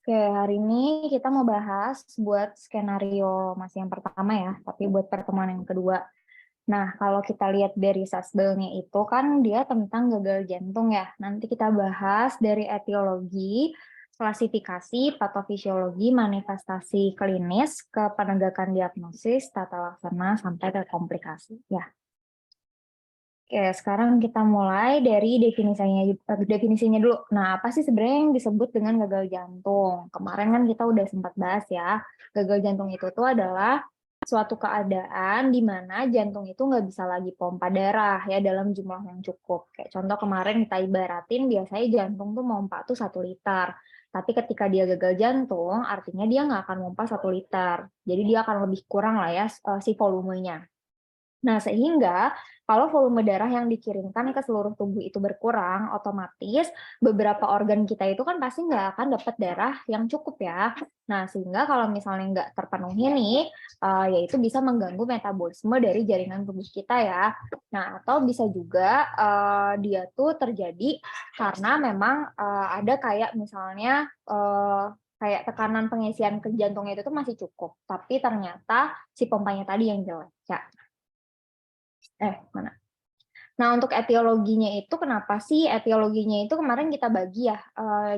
Oke, hari ini kita mau bahas buat skenario masih yang pertama ya, tapi buat pertemuan yang kedua. Nah, kalau kita lihat dari Sasbelnya itu kan dia tentang gagal jantung ya. Nanti kita bahas dari etiologi, klasifikasi, patofisiologi, manifestasi klinis, ke penegakan diagnosis, tata laksana, sampai ke komplikasi. Ya, oke, sekarang kita mulai dari definisinya dulu. Nah, apa sih sebenarnya yang disebut dengan gagal jantung? Kemarin kan kita udah sempat bahas ya, gagal jantung itu tuh adalah suatu keadaan di mana jantung itu nggak bisa lagi pompa darah ya dalam jumlah yang cukup. Kayak contoh kemarin kita ibaratin biasanya jantung tuh pompa tuh 1 liter. Tapi ketika dia gagal jantung, artinya dia nggak akan pompa 1 liter. Jadi dia akan lebih kurang lah ya si volumenya. Nah, sehingga kalau volume darah yang dikirimkan ke seluruh tubuh itu berkurang, otomatis beberapa organ kita itu kan pasti nggak akan dapat darah yang cukup ya. Nah, sehingga kalau misalnya nggak terpenuhi nih, yaitu bisa mengganggu metabolisme dari jaringan tubuh kita ya. Nah, atau bisa juga dia tuh terjadi karena memang ada kayak misalnya kayak tekanan pengisian ke jantungnya itu tuh masih cukup, tapi ternyata si pompanya tadi yang jelek ya. Mana? Nah, untuk etiologinya itu kenapa sih etiologinya itu kemarin kita bagi ya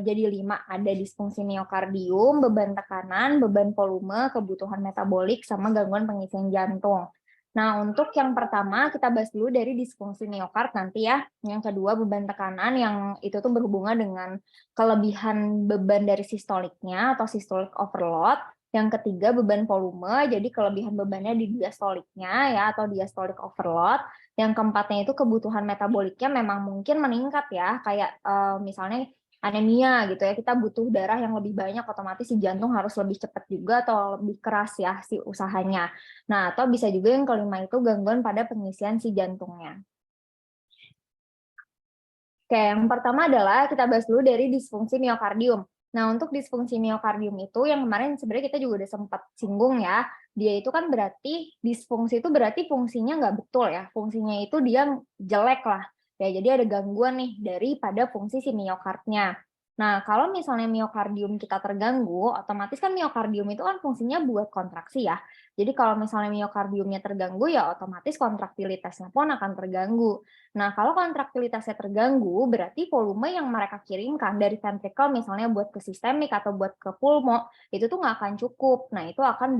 jadi 5. Ada disfungsi miokardium, beban tekanan, beban volume, kebutuhan metabolik, sama gangguan pengisian jantung. Nah, untuk yang pertama kita bahas dulu dari disfungsi miokard nanti ya. Yang kedua beban tekanan yang itu tuh berhubungan dengan kelebihan beban dari sistoliknya atau systolic overload. Yang ketiga beban volume, jadi kelebihan bebannya di diastoliknya ya atau diastolic overload. Yang keempatnya itu kebutuhan metaboliknya memang mungkin meningkat ya, kayak misalnya anemia gitu ya, kita butuh darah yang lebih banyak, otomatis si jantung harus lebih cepat juga atau lebih keras ya si usahanya. Nah, atau bisa juga yang kelima itu gangguan pada pengisian si jantungnya. Oke, yang pertama adalah kita bahas dulu dari disfungsi miokardium. Nah, untuk disfungsi miokardium itu yang kemarin sebenarnya kita juga udah sempat singgung ya. Dia itu kan berarti disfungsi itu berarti fungsinya nggak betul ya. Fungsinya itu dia jelek lah. Ya, jadi ada gangguan nih daripada fungsi si miokardnya. Nah, kalau misalnya miokardium kita terganggu, otomatis kan miokardium itu kan fungsinya buat kontraksi ya. Jadi kalau misalnya miokardiumnya terganggu ya otomatis kontraktilitasnya pun akan terganggu. Nah, kalau kontraktilitasnya terganggu, berarti volume yang mereka kirimkan dari ventricle misalnya buat ke sistemik atau buat ke pulmo, itu tuh nggak akan cukup. Nah, itu akan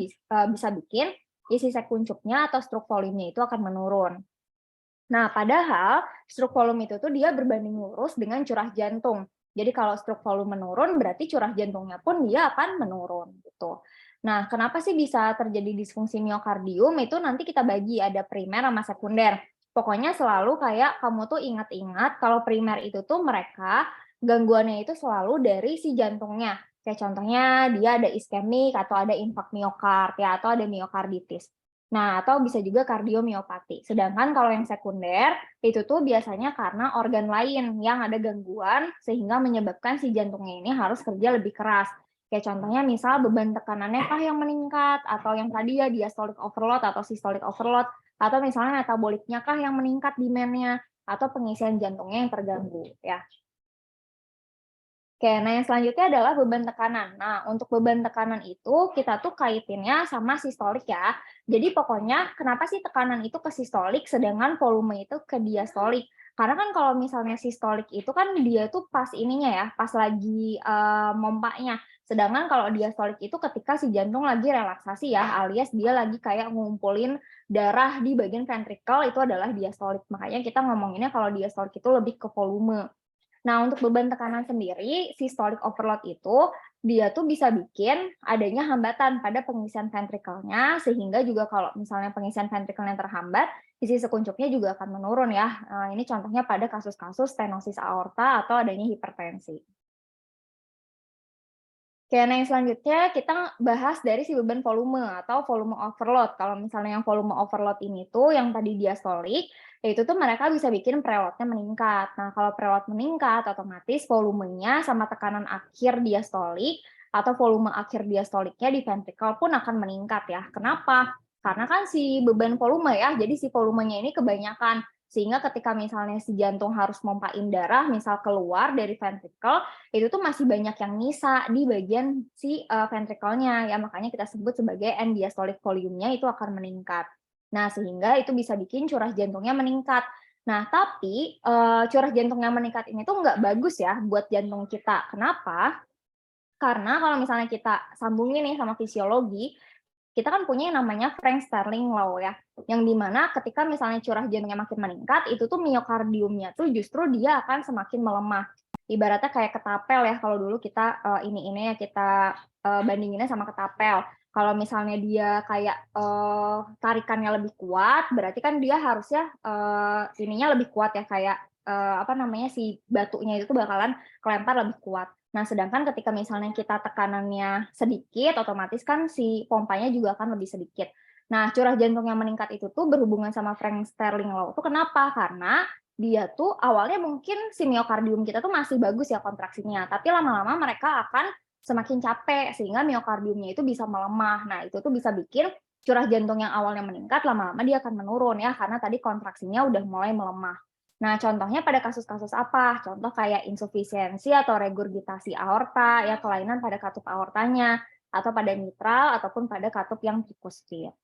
bisa bikin isi sek kuncupnya atau stroke volume-nya itu akan menurun. Nah, padahal stroke volume itu tuh dia berbanding lurus dengan curah jantung. Jadi kalau stroke volume menurun, berarti curah jantungnya pun dia akan menurun gitu. Nah, kenapa sih bisa terjadi disfungsi miokardium? Itu nanti kita bagi ada primer sama sekunder. Pokoknya selalu kayak kamu tuh ingat-ingat kalau primer itu tuh mereka gangguannya itu selalu dari si jantungnya. Kayak contohnya dia ada iskemik atau ada infark miokard ya atau ada miokarditis. Nah, atau bisa juga kardiomiopati. Sedangkan kalau yang sekunder, itu tuh biasanya karena organ lain yang ada gangguan sehingga menyebabkan si jantungnya ini harus kerja lebih keras. Kayak contohnya misal beban tekanannya kah yang meningkat, atau yang tadi ya diastolic overload atau systolic overload, atau misalnya metaboliknya kah yang meningkat demand-nya, atau pengisian jantungnya yang terganggu. Ya. Oke, nah yang selanjutnya adalah beban tekanan. Nah, untuk beban tekanan itu kita tuh kaitinnya sama sistolik ya. Jadi pokoknya kenapa sih tekanan itu ke sistolik sedangkan volume itu ke diastolik? Karena kan kalau misalnya sistolik itu kan dia tuh pas ininya ya, pas lagi mompanya. Sedangkan kalau diastolik itu ketika si jantung lagi relaksasi ya, alias dia lagi kayak ngumpulin darah di bagian ventricle itu adalah diastolik. Makanya kita ngomonginnya kalau diastolik itu lebih ke volume. Nah, untuk beban tekanan sendiri, systolic overload itu dia tuh bisa bikin adanya hambatan pada pengisian ventrikelnya, sehingga juga kalau misalnya pengisian ventrikelnya terhambat, isi sekuncupnya juga akan menurun ya. Ini contohnya pada kasus-kasus stenosis aorta atau adanya hipertensi. Oke, nah yang selanjutnya kita bahas dari si beban volume atau volume overload. Kalau misalnya yang volume overload ini tuh yang tadi diastolik, yaitu tuh mereka bisa bikin preloadnya meningkat. Nah, kalau preload meningkat, otomatis volumenya sama tekanan akhir diastolik atau volume akhir diastoliknya di ventricle pun akan meningkat ya. Kenapa? Karena kan si beban volume ya, jadi si volumenya ini kebanyakan. Sehingga ketika misalnya si jantung harus mompain darah, misal keluar dari ventricle, itu tuh masih banyak yang nyisa di bagian si ventricle-nya ya, makanya kita sebut sebagai end diastolic volume-nya itu akan meningkat. Nah, sehingga itu bisa bikin curah jantungnya meningkat. Nah, tapi curah jantung yang meningkat ini tuh nggak bagus ya buat jantung kita. Kenapa? Karena kalau misalnya kita sambungin nih sama fisiologi, kita kan punya yang namanya Frank Starling Law ya, yang dimana ketika misalnya curah jantungnya makin meningkat, itu tuh miokardiumnya tuh justru dia akan semakin melemah. Ibaratnya kayak ketapel ya, kalau dulu kita ini ya kita bandinginnya sama ketapel. Kalau misalnya dia kayak tarikannya lebih kuat, berarti kan dia harusnya ininya lebih kuat ya, kayak apa namanya si batunya itu bakalan kelempar lebih kuat. Nah, sedangkan ketika misalnya kita tekanannya sedikit, otomatis kan si pompanya juga akan lebih sedikit. Nah, curah jantung yang meningkat itu tuh berhubungan sama Frank Starling Law. Itu kenapa? Karena dia tuh awalnya mungkin si miokardium kita tuh masih bagus ya kontraksinya, tapi lama-lama mereka akan semakin capek sehingga miokardiumnya itu bisa melemah. Nah, itu tuh bisa bikin curah jantung yang awalnya meningkat lama-lama dia akan menurun ya karena tadi kontraksinya udah mulai melemah. Nah, contohnya pada kasus-kasus apa? Contoh kayak insufisiensi atau regurgitasi aorta, ya kelainan pada katup aortanya, atau pada mitral, ataupun pada katup yang tricuspid.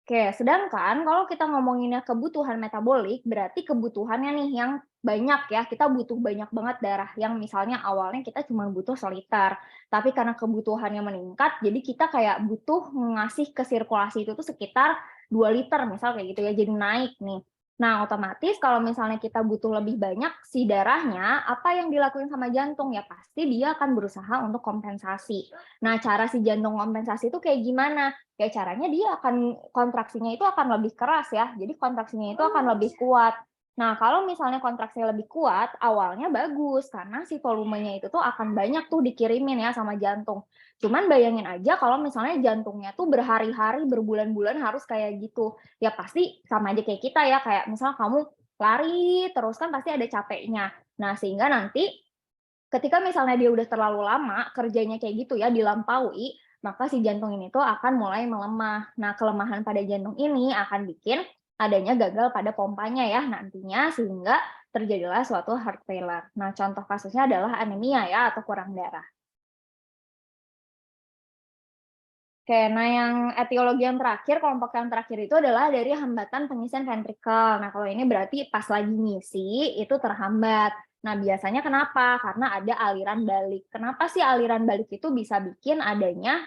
Oke, sedangkan kalau kita ngomonginnya kebutuhan metabolik, berarti kebutuhannya nih yang banyak ya, kita butuh banyak banget darah, yang misalnya awalnya kita cuma butuh seliter, tapi karena kebutuhannya meningkat, jadi kita kayak butuh ngasih ke sirkulasi itu tuh sekitar 2 liter, misal kayak gitu ya, jadi naik nih. Nah, otomatis kalau misalnya kita butuh lebih banyak si darahnya, apa yang dilakukan sama jantung? Ya pasti dia akan berusaha untuk kompensasi. Nah, cara si jantung kompensasi itu kayak gimana? Ya caranya dia akan kontraksinya itu akan lebih keras ya, jadi kontraksinya itu akan lebih kuat. Nah, kalau misalnya kontraksinya lebih kuat, awalnya bagus karena si volumenya itu tuh akan banyak tuh dikirimin ya sama jantung. Cuman bayangin aja kalau misalnya jantungnya tuh berhari-hari, berbulan-bulan harus kayak gitu. Ya pasti sama aja kayak kita ya, kayak misalnya kamu lari terus kan pasti ada capeknya. Nah, sehingga nanti ketika misalnya dia udah terlalu lama kerjanya kayak gitu ya, dilampaui, maka si jantung ini tuh akan mulai melemah. Nah, kelemahan pada jantung ini akan bikin adanya gagal pada pompanya ya nantinya, sehingga terjadilah suatu heart failure. Nah, contoh kasusnya adalah anemia ya, atau kurang darah. Oke, nah yang etiologi yang terakhir, kelompok yang terakhir itu adalah dari hambatan pengisian ventrikel. Nah, kalau ini berarti pas lagi ngisi itu terhambat. Nah, biasanya kenapa? Karena ada aliran balik. Kenapa sih aliran balik itu bisa bikin adanya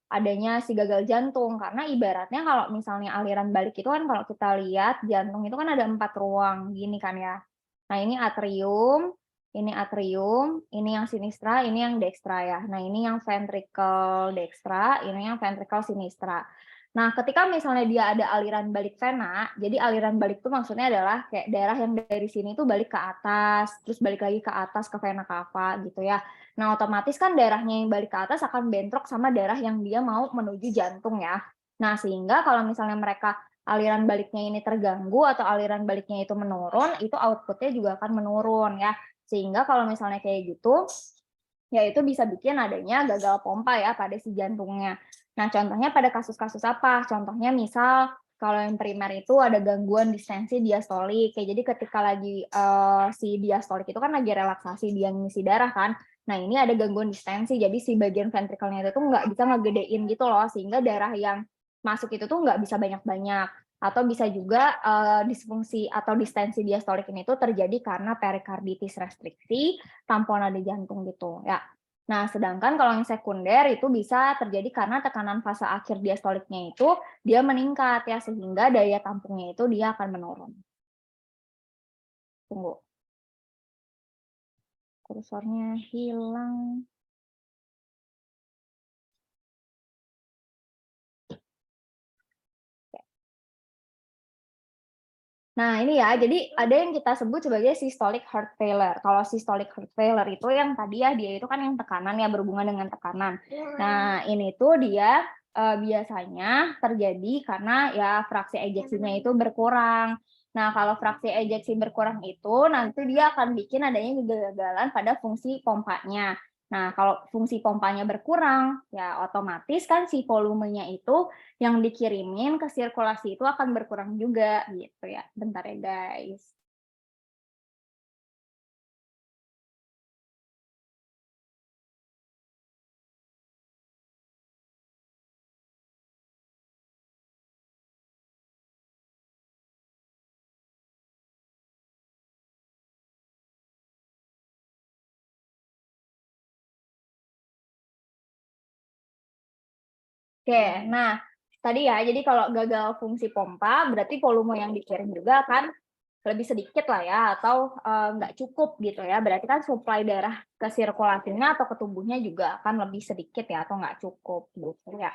adanya si gagal jantung? Karena ibaratnya kalau misalnya aliran balik itu kan kalau kita lihat jantung itu kan ada 4 ruang gini kan ya. Nah, ini atrium, ini yang sinistra, ini yang dextra ya. Nah, ini yang ventricle dextra, ini yang ventricle sinistra. Nah, ketika misalnya dia ada aliran balik vena, jadi aliran balik itu maksudnya adalah kayak darah yang dari sini tuh balik ke atas, terus balik lagi ke atas ke vena cava gitu ya. Nah, otomatis kan darahnya yang balik ke atas akan bentrok sama darah yang dia mau menuju jantung ya. Nah, sehingga kalau misalnya mereka aliran baliknya ini terganggu atau aliran baliknya itu menurun, itu outputnya juga akan menurun ya. Sehingga kalau misalnya kayak gitu, ya itu bisa bikin adanya gagal pompa ya pada si jantungnya. Nah, contohnya pada kasus-kasus apa? Contohnya misal kalau yang primer itu ada gangguan distensi diastolik. Kayak jadi ketika lagi si diastolik itu kan lagi relaksasi, dia ngisi darah kan. Nah, ini ada gangguan distensi, jadi si bagian ventrikelnya itu tuh nggak bisa ngegedein gitu loh, sehingga darah yang masuk itu tuh nggak bisa banyak-banyak. Atau bisa juga disfungsi atau distensi diastolik ini tuh terjadi karena perikarditis restriksi, tamponade jantung gitu ya. Nah, sedangkan kalau yang sekunder itu bisa terjadi karena tekanan fase akhir diastoliknya itu dia meningkat ya, sehingga daya tampungnya itu dia akan menurun. Tunggu, kursornya hilang. Nah, ini ya, jadi ada yang kita sebut sebagai systolic heart failure. Kalau systolic heart failure itu yang tadi ya, dia itu kan yang tekanan ya, berhubungan dengan tekanan. Nah, ini tuh dia biasanya terjadi karena ya fraksi ejeksinya itu berkurang. Nah, kalau fraksi ejeksi berkurang itu nanti dia akan bikin adanya kegagalan pada fungsi pompanya. Nah, kalau fungsi pompanya berkurang, ya otomatis kan si volumenya itu yang dikirimin ke sirkulasi itu akan berkurang juga gitu ya. Bentar ya guys. Oke, nah tadi ya, jadi kalau gagal fungsi pompa berarti volume yang dikirim juga akan lebih sedikit lah ya, atau nggak cukup gitu ya. Berarti kan suplai darah ke sirkulasinya atau ke tubuhnya juga akan lebih sedikit ya, atau nggak cukup gitu ya.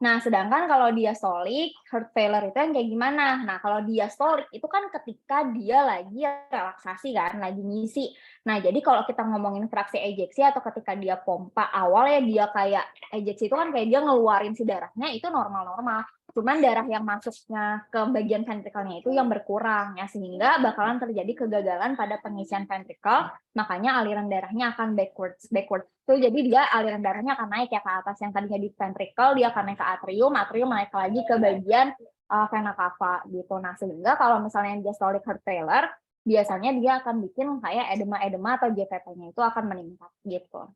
Nah, sedangkan kalau diastolik, heart failure itu yang kayak gimana? Nah, kalau diastolik itu kan ketika dia lagi relaksasi kan, lagi ngisi. Nah, jadi kalau kita ngomongin fraksi ejeksi atau ketika dia pompa awal ya dia kayak ejeksi itu kan kayak dia ngeluarin si darahnya itu normal-normal. Cuman darah yang masuknya ke bagian ventrikelnya itu yang berkurang ya, sehingga bakalan terjadi kegagalan pada pengisian ventrikel, makanya aliran darahnya akan backwards itu jadi dia aliran darahnya akan naik ya ke atas, yang tadinya di ventrikel dia akan naik ke atrium naik lagi ke bagian vena cava gitu. Nah, sehingga kalau misalnya diastolic heart failure biasanya dia akan bikin kayak edema atau JVP-nya itu akan meningkat gitu.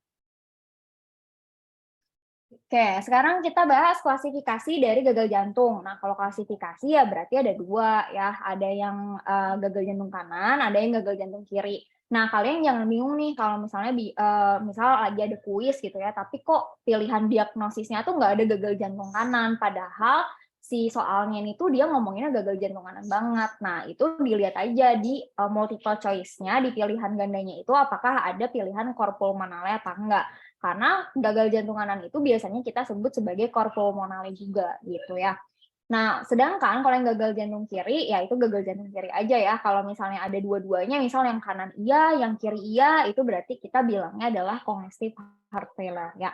Oke, sekarang kita bahas klasifikasi dari gagal jantung. Nah, kalau klasifikasi ya berarti ada dua ya, ada yang gagal jantung kanan, ada yang gagal jantung kiri. Nah, kalian jangan bingung nih kalau misalnya misal lagi ada kuis gitu ya, tapi kok pilihan diagnosisnya tuh nggak ada gagal jantung kanan, padahal si soalnya ini tuh dia ngomonginnya gagal jantung kanan banget. Nah, itu dilihat aja di multiple choice-nya, di pilihan gandanya itu apakah ada pilihan cor pulmonale apa enggak. Karena gagal jantung kanan itu biasanya kita sebut sebagai cor pulmonale juga gitu ya. Nah, sedangkan kalau yang gagal jantung kiri, ya itu gagal jantung kiri aja ya. Kalau misalnya ada dua-duanya, misal yang kanan iya, yang kiri iya, itu berarti kita bilangnya adalah congestive heart failure ya.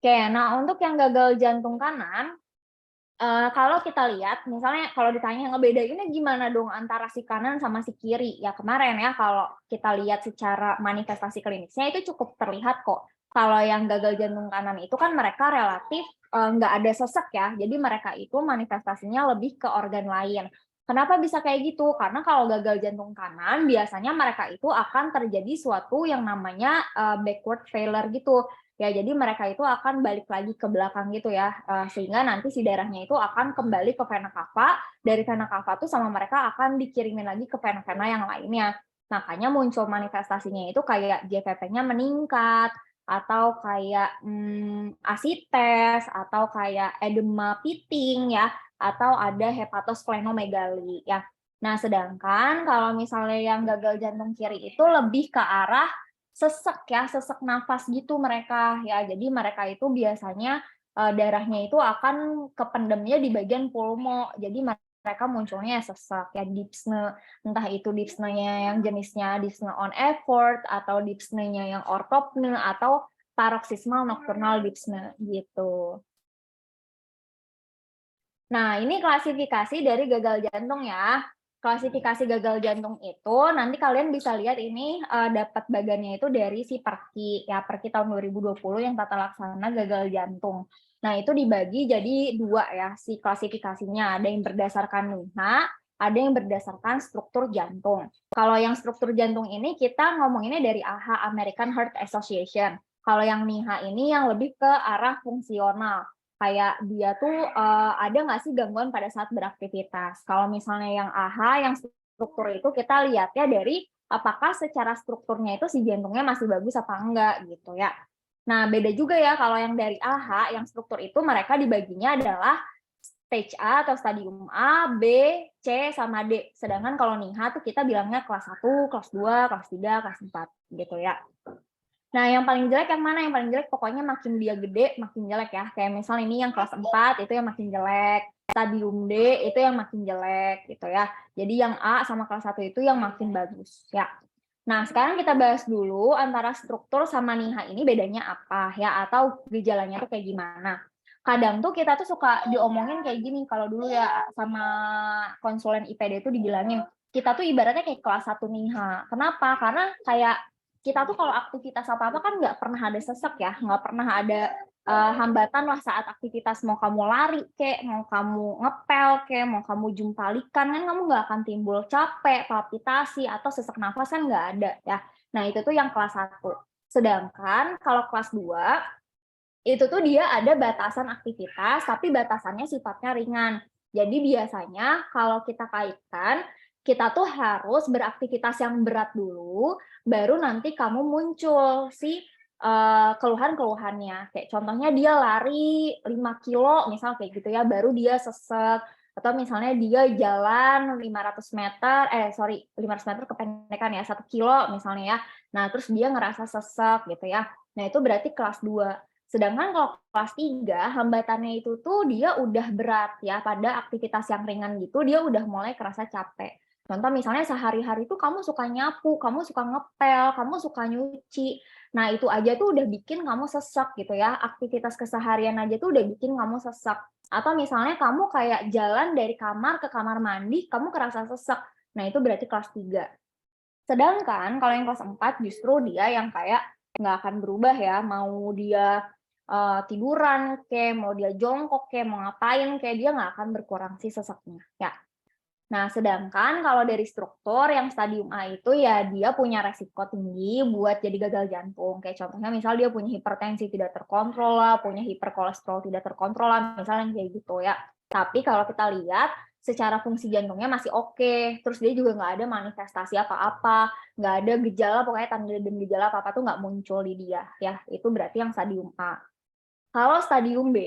Oke, nah untuk yang gagal jantung kanan, kalau kita lihat, misalnya kalau ditanya ngebedainnya gimana dong antara si kanan sama si kiri? Ya kemarin ya kalau kita lihat secara manifestasi klinisnya itu cukup terlihat kok. Kalau yang gagal jantung kanan itu kan mereka relatif nggak ada sesek ya, jadi mereka itu manifestasinya lebih ke organ lain. Kenapa bisa kayak gitu? Karena kalau gagal jantung kanan biasanya mereka itu akan terjadi suatu yang namanya backward failure gitu. Ya, jadi mereka itu akan balik lagi ke belakang gitu ya, sehingga nanti si darahnya itu akan kembali ke vena cava, dari vena cava tuh sama mereka akan dikirimin lagi ke vena-vena yang lainnya. Makanya muncul manifestasinya itu kayak JVP-nya meningkat, atau kayak asites, atau kayak edema piting ya, atau ada hepatosplenomegali ya. Nah, sedangkan kalau misalnya yang gagal jantung kiri itu lebih ke arah sesek ya, sesek nafas gitu mereka ya. Jadi mereka itu biasanya darahnya itu akan kependemnya di bagian pulmo. Jadi mereka munculnya sesek ya, dyspnea, entah itu dyspnea yang jenisnya dyspnea on effort atau dyspnea yang ortopnea atau paroxysmal nocturnal dyspnea gitu. Nah, ini klasifikasi dari gagal jantung ya. Klasifikasi gagal jantung itu nanti kalian bisa lihat ini dapat bagannya itu dari si Perki ya, Perki tahun 2020 yang tata laksana gagal jantung. Nah, itu dibagi jadi dua ya si klasifikasinya. Ada yang berdasarkan NIHA, ada yang berdasarkan struktur jantung. Kalau yang struktur jantung ini kita ngomonginnya dari AHA, American Heart Association. Kalau yang NIHA ini yang lebih ke arah fungsional. Kayak dia tuh ada nggak sih gangguan pada saat beraktivitas. Kalau misalnya yang AHA, yang struktur itu kita lihatnya dari apakah secara strukturnya itu si jantungnya masih bagus apa enggak gitu ya. Nah, beda juga ya kalau yang dari AHA, yang struktur itu mereka dibaginya adalah stage A atau stadium A, B, C, sama D. Sedangkan kalau NIHA tuh kita bilangnya kelas 1, kelas 2, kelas 3, kelas 4 gitu ya. Nah, yang paling jelek yang mana? Yang paling jelek pokoknya makin dia gede, makin jelek ya. Kayak misal ini yang kelas 4 itu yang makin jelek. Stadium D itu yang makin jelek gitu ya. Jadi yang A sama kelas 1 itu yang makin bagus ya. Nah, sekarang kita bahas dulu antara struktur sama NIHA ini bedanya apa ya, atau gejalanya tuh kayak gimana. Kadang tuh kita tuh suka diomongin kayak gini, kalau dulu ya sama konsulen IPD itu dibilangin, kita tuh ibaratnya kayak kelas 1 NIHA. Kenapa? Karena kayak kita tuh kalau aktivitas apa-apa kan nggak pernah ada sesek ya, nggak pernah ada hambatan lah saat aktivitas mau kamu lari kek, mau kamu ngepel kek, mau kamu jumpalikan kan kamu nggak akan timbul capek, palpitasi atau sesak nafas kan nggak ada ya. Nah itu tuh yang kelas 1. Sedangkan kalau kelas 2 itu tuh dia ada batasan aktivitas, tapi batasannya sifatnya ringan. Jadi biasanya kalau kita kaitkan, kita tuh harus beraktivitas yang berat dulu, baru nanti kamu muncul si keluhan-keluhannya. Kayak contohnya dia lari 5 kilo, misal kayak gitu ya, baru dia sesek. Atau misalnya dia jalan 500 meter, 500 meter kependekan ya, 1 kilo misalnya ya. Nah, terus dia ngerasa sesek gitu ya. Nah, itu berarti kelas 2. Sedangkan kalau kelas 3, hambatannya itu tuh dia udah berat ya, pada aktivitas yang ringan gitu, dia udah mulai kerasa capek. Contoh misalnya sehari-hari tuh kamu suka nyapu, kamu suka ngepel, kamu suka nyuci. Nah, itu aja tuh udah bikin kamu sesek gitu ya. Aktivitas keseharian aja tuh udah bikin kamu sesek. Atau misalnya kamu kayak jalan dari kamar ke kamar mandi, kamu kerasa sesek. Nah, itu berarti kelas 3. Sedangkan kalau yang kelas 4 justru dia yang kayak nggak akan berubah ya, mau dia tiduran kayak mau dia jongkok kayak mau ngapain kayak dia nggak akan berkurang sih seseknya ya. Nah, sedangkan kalau dari struktur yang stadium A itu ya dia punya resiko tinggi buat jadi gagal jantung. Kayak contohnya misal dia punya hipertensi tidak terkontrol lah, punya hiperkolesterol tidak terkontrol lah, misalnya kayak gitu ya. Tapi kalau kita lihat secara fungsi jantungnya masih oke, terus dia juga nggak ada manifestasi apa-apa, nggak ada gejala, pokoknya tanda dan gejala apa-apa tuh nggak muncul di dia ya. Itu berarti yang stadium A. Kalau stadium B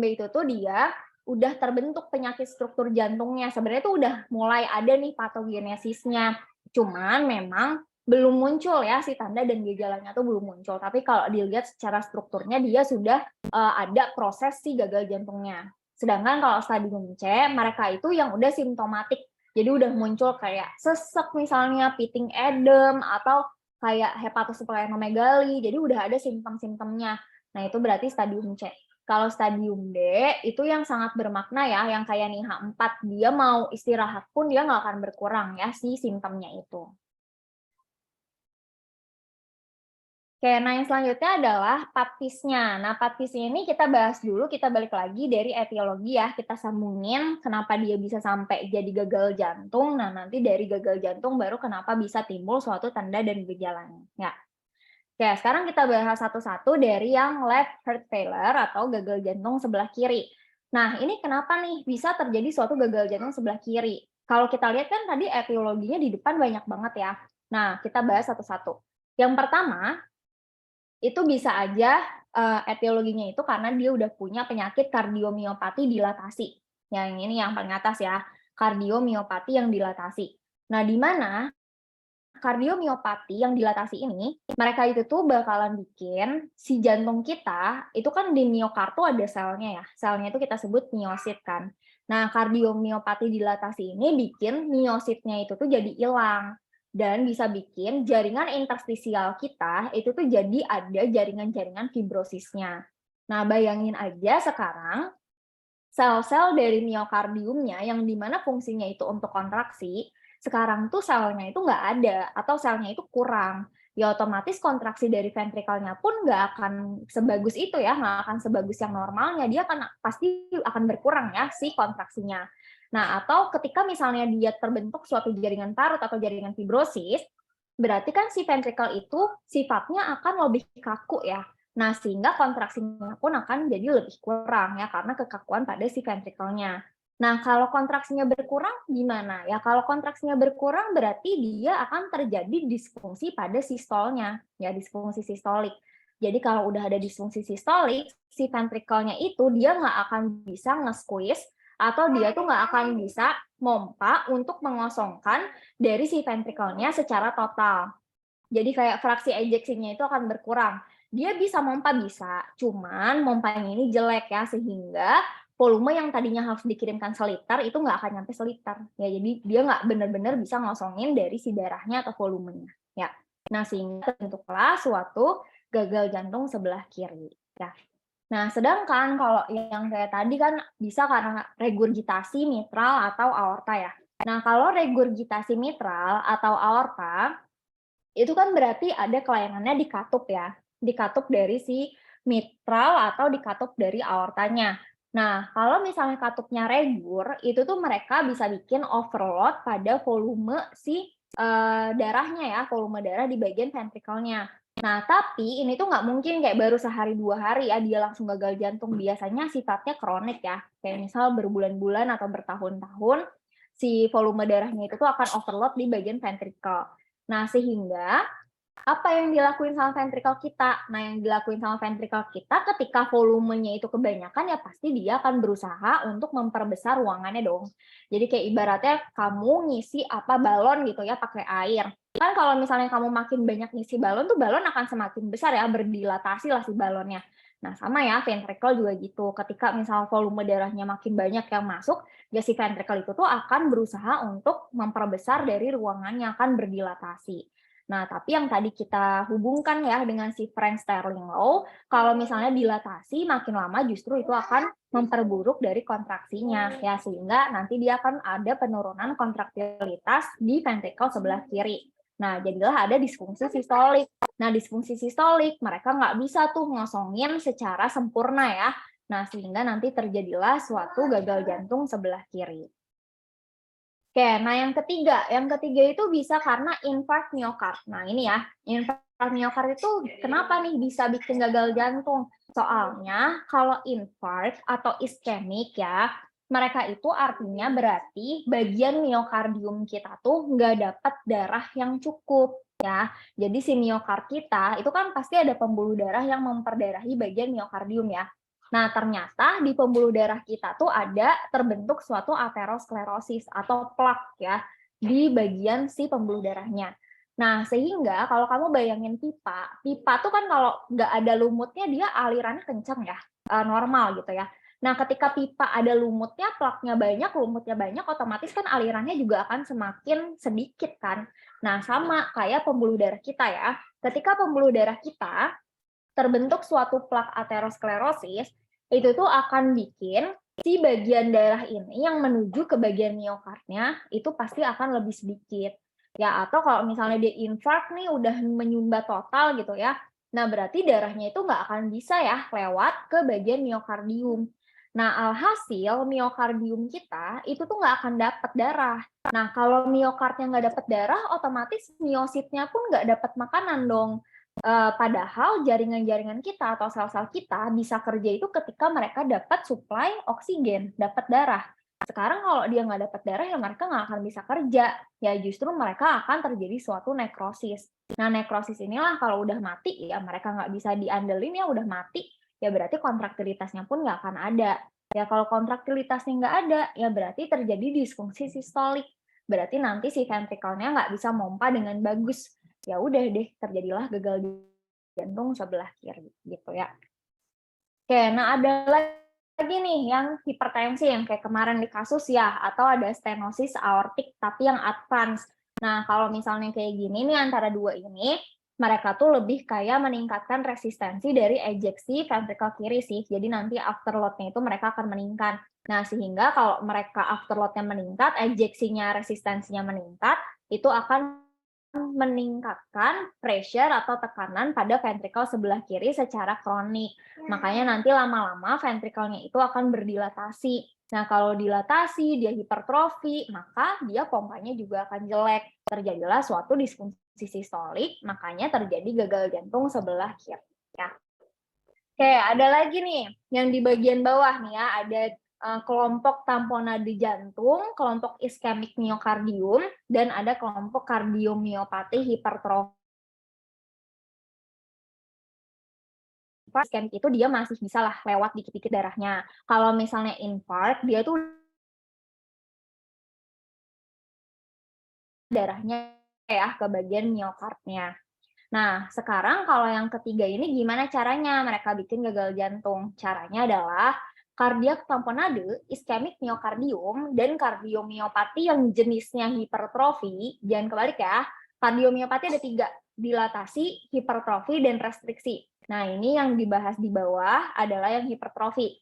itu tuh dia udah terbentuk penyakit struktur jantungnya. Sebenarnya tuh udah mulai ada nih patogenesisnya. Cuman memang belum muncul ya si tanda dan gejalanya tuh belum muncul. Tapi kalau dilihat secara strukturnya dia sudah ada proses si gagal jantungnya. Sedangkan kalau stadium C, mereka itu yang udah simptomatik. Jadi udah muncul kayak sesek misalnya, piting edem, atau kayak hepatosplenomegali. Jadi udah ada simptom-simptomnya. Nah, itu berarti stadium C. Kalau stadium D, itu yang sangat bermakna ya, yang kayak nih H4, dia mau istirahat pun dia nggak akan berkurang ya, si simptomnya itu. Oke, nah yang selanjutnya adalah patpisnya. Nah, patpisnya ini kita bahas dulu, kita balik lagi dari etiologi ya, kita sambungin kenapa dia bisa sampai jadi gagal jantung, nah nanti dari gagal jantung baru kenapa bisa timbul suatu tanda dan gejalanya. Ya. Oke, sekarang kita bahas satu-satu dari yang left heart failure atau gagal jantung sebelah kiri. Nah, ini kenapa nih bisa terjadi suatu gagal jantung sebelah kiri? Kalau kita lihat kan tadi etiologinya di depan banyak banget ya. Nah, kita bahas satu-satu. Yang pertama, itu bisa aja etiologinya itu karena dia udah punya penyakit kardiomiopati dilatasi. Yang ini yang paling atas ya, kardiomiopati yang dilatasi. Nah, di mana kardiomiopati yang dilatasi ini, mereka itu tuh bakalan bikin si jantung kita, itu kan di miokard tuh ada selnya ya, selnya itu kita sebut miosit kan. Nah, kardiomiopati dilatasi ini bikin miositnya itu tuh jadi hilang. Dan bisa bikin jaringan interstisial kita itu tuh jadi ada jaringan-jaringan fibrosisnya. Nah, bayangin aja sekarang sel-sel dari miokardiumnya yang dimana fungsinya itu untuk kontraksi, sekarang tuh selnya itu nggak ada atau selnya itu kurang. Ya otomatis kontraksi dari ventrikelnya pun nggak akan sebagus itu ya, nggak akan sebagus yang normalnya. Dia akan pasti akan berkurang ya si kontraksinya. Nah, atau ketika misalnya dia terbentuk suatu jaringan parut atau jaringan fibrosis, berarti kan si ventrikel itu sifatnya akan lebih kaku ya. Nah, sehingga kontraksinya pun akan jadi lebih kurang ya, karena kekakuan pada si ventrikelnya. Nah, kalau kontraksinya berkurang gimana? Ya, kalau kontraksinya berkurang berarti dia akan terjadi disfungsi pada sistolnya, ya disfungsi sistolik. Jadi kalau udah ada disfungsi sistolik, si ventrikelnya itu dia nggak akan bisa nge-squeeze atau dia tuh nggak akan bisa mompa untuk mengosongkan dari si ventrikelnya secara total. Jadi kayak fraksi ejeksinya itu akan berkurang. Dia bisa mompa bisa, cuman mompanya ini jelek ya, sehingga volume yang tadinya harus dikirimkan seliter itu nggak akan nyampe seliter. Ya, jadi dia nggak benar-benar bisa ngosongin dari si darahnya atau volumenya. Ya. Nah, sehingga terbentuklah suatu gagal jantung sebelah kiri. Ya. Nah, sedangkan kalau yang kayak tadi kan bisa karena regurgitasi mitral atau aorta ya. Nah, kalau regurgitasi mitral atau aorta, itu kan berarti ada kelayangannya dikatup ya, dikatup dari si mitral atau dikatup dari aortanya. Nah, kalau misalnya katupnya regur, itu tuh mereka bisa bikin overload pada volume si darahnya ya, volume darah di bagian ventrikelnya. Nah, tapi ini tuh nggak mungkin kayak baru sehari 2 hari ya dia langsung gagal jantung. Biasanya sifatnya kronik ya, kayak misal berbulan-bulan atau bertahun-tahun si volume darahnya itu tuh akan overload di bagian ventrikel. Nah, sehingga apa yang dilakuin sama ventrikel kita? Nah, yang dilakuin sama ventrikel kita ketika volumenya itu kebanyakan ya pasti dia akan berusaha untuk memperbesar ruangannya dong. Jadi kayak ibaratnya kamu ngisi apa balon gitu ya pakai air. Kan kalau misalnya kamu makin banyak ngisi balon tuh balon akan semakin besar ya, berdilatasi lah si balonnya. Nah, sama ya ventrikel juga gitu. Ketika misal volume darahnya makin banyak yang masuk, ya si ventrikel itu tuh akan berusaha untuk memperbesar dari ruangan yang akan berdilatasi. Nah, tapi yang tadi kita hubungkan ya dengan si Frank Sterling Law, kalau misalnya dilatasi makin lama justru itu akan memperburuk dari kontraksinya ya, sehingga nanti dia akan ada penurunan kontraktilitas di ventrikel sebelah kiri. Nah, jadilah ada disfungsi sistolik. Nah, disfungsi sistolik mereka nggak bisa tuh ngosongin secara sempurna ya. Nah, sehingga nanti terjadilah suatu gagal jantung sebelah kiri. Oke, nah yang ketiga itu bisa karena infark miokard. Nah ini ya, infark miokard itu kenapa nih bisa bikin gagal jantung? Soalnya kalau infark atau iskemik ya, mereka itu artinya berarti bagian miokardium kita tuh nggak dapat darah yang cukup ya. Jadi si miokard kita itu kan pasti ada pembuluh darah yang memperdarahi bagian miokardium ya. Nah, ternyata di pembuluh darah kita tuh ada terbentuk suatu aterosklerosis atau plak ya di bagian si pembuluh darahnya. Nah, sehingga kalau kamu bayangin pipa, pipa tuh kan kalau nggak ada lumutnya dia alirannya kencang ya, normal gitu ya. Nah, ketika pipa ada lumutnya, plaknya banyak, otomatis kan alirannya juga akan semakin sedikit kan. Nah, sama kayak pembuluh darah kita ya. Ketika pembuluh darah kita terbentuk suatu plak aterosklerosis, itu tuh akan bikin si bagian darah ini yang menuju ke bagian miokardnya itu pasti akan lebih sedikit. Ya, atau kalau misalnya dia infark nih udah menyumbat total gitu ya. Nah, berarti darahnya itu nggak akan bisa ya lewat ke bagian miokardium. Nah, alhasil miokardium kita itu tuh nggak akan dapat darah. Nah, kalau miokardnya nggak dapat darah, otomatis miositnya pun nggak dapat makanan dong. Padahal jaringan-jaringan kita atau sel-sel kita bisa kerja itu ketika mereka dapat suplai oksigen, dapat darah. Sekarang kalau dia nggak dapat darah, ya mereka nggak akan bisa kerja. Ya justru mereka akan terjadi suatu nekrosis. Nah, nekrosis inilah kalau udah mati, ya mereka nggak bisa diandelin, ya udah mati, ya berarti kontraktilitasnya pun nggak akan ada. Ya kalau kontraktilitasnya nggak ada, ya berarti terjadi disfungsi sistolik. Berarti nanti si ventrikelnya nggak bisa mompa dengan bagus. Ya udah deh terjadilah gagal jantung sebelah kiri gitu ya. Oke, nah ada lagi nih yang hipertensi yang kayak kemarin di kasus ya, atau ada stenosis aortik tapi yang advance. Nah, kalau misalnya kayak gini nih antara dua ini, mereka tuh lebih kayak meningkatkan resistensi dari ejeksi ventrikel kiri sih. Jadi nanti afterload-nya itu mereka akan meningkat. Nah, sehingga kalau mereka afterload-nya meningkat, ejeksinya resistensinya meningkat, itu akan meningkatkan pressure atau tekanan pada ventrikel sebelah kiri secara kronik. Makanya nanti lama-lama ventrikelnya itu akan berdilatasi. Nah, kalau dilatasi, dia hipertrofi, maka dia pompanya juga akan jelek. Terjadilah suatu disfungsi sistolik, makanya terjadi gagal jantung sebelah kiri. Ya. Oke, ada lagi nih yang di bagian bawah nih ya, ada kelompok tamponade jantung, kelompok iskemik miokardium, dan ada kelompok kardiomiopati hipertrofi. Iskemik itu dia masih bisa lah lewat dikit-dikit darahnya. Kalau misalnya infark, dia tuh darahnya ya ke bagian miokardnya. Nah, sekarang kalau yang ketiga ini gimana caranya mereka bikin gagal jantung? Caranya adalah kardiak tamponade, iskemik miokardium, dan kardiomiopati yang jenisnya hipertrofi. Jangan kebalik ya. Kardiomiopati ada 3, dilatasi, hipertrofi, dan restriksi. Nah, ini yang dibahas di bawah adalah yang hipertrofi.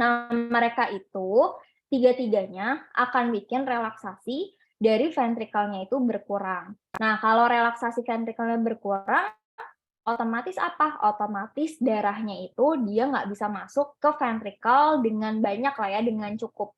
Nah, mereka itu tiga-tiganya akan bikin relaksasi dari ventrikelnya itu berkurang. Nah, kalau relaksasi ventrikelnya berkurang, otomatis apa? Otomatis darahnya itu dia nggak bisa masuk ke ventrikel dengan banyak lah ya, dengan cukup.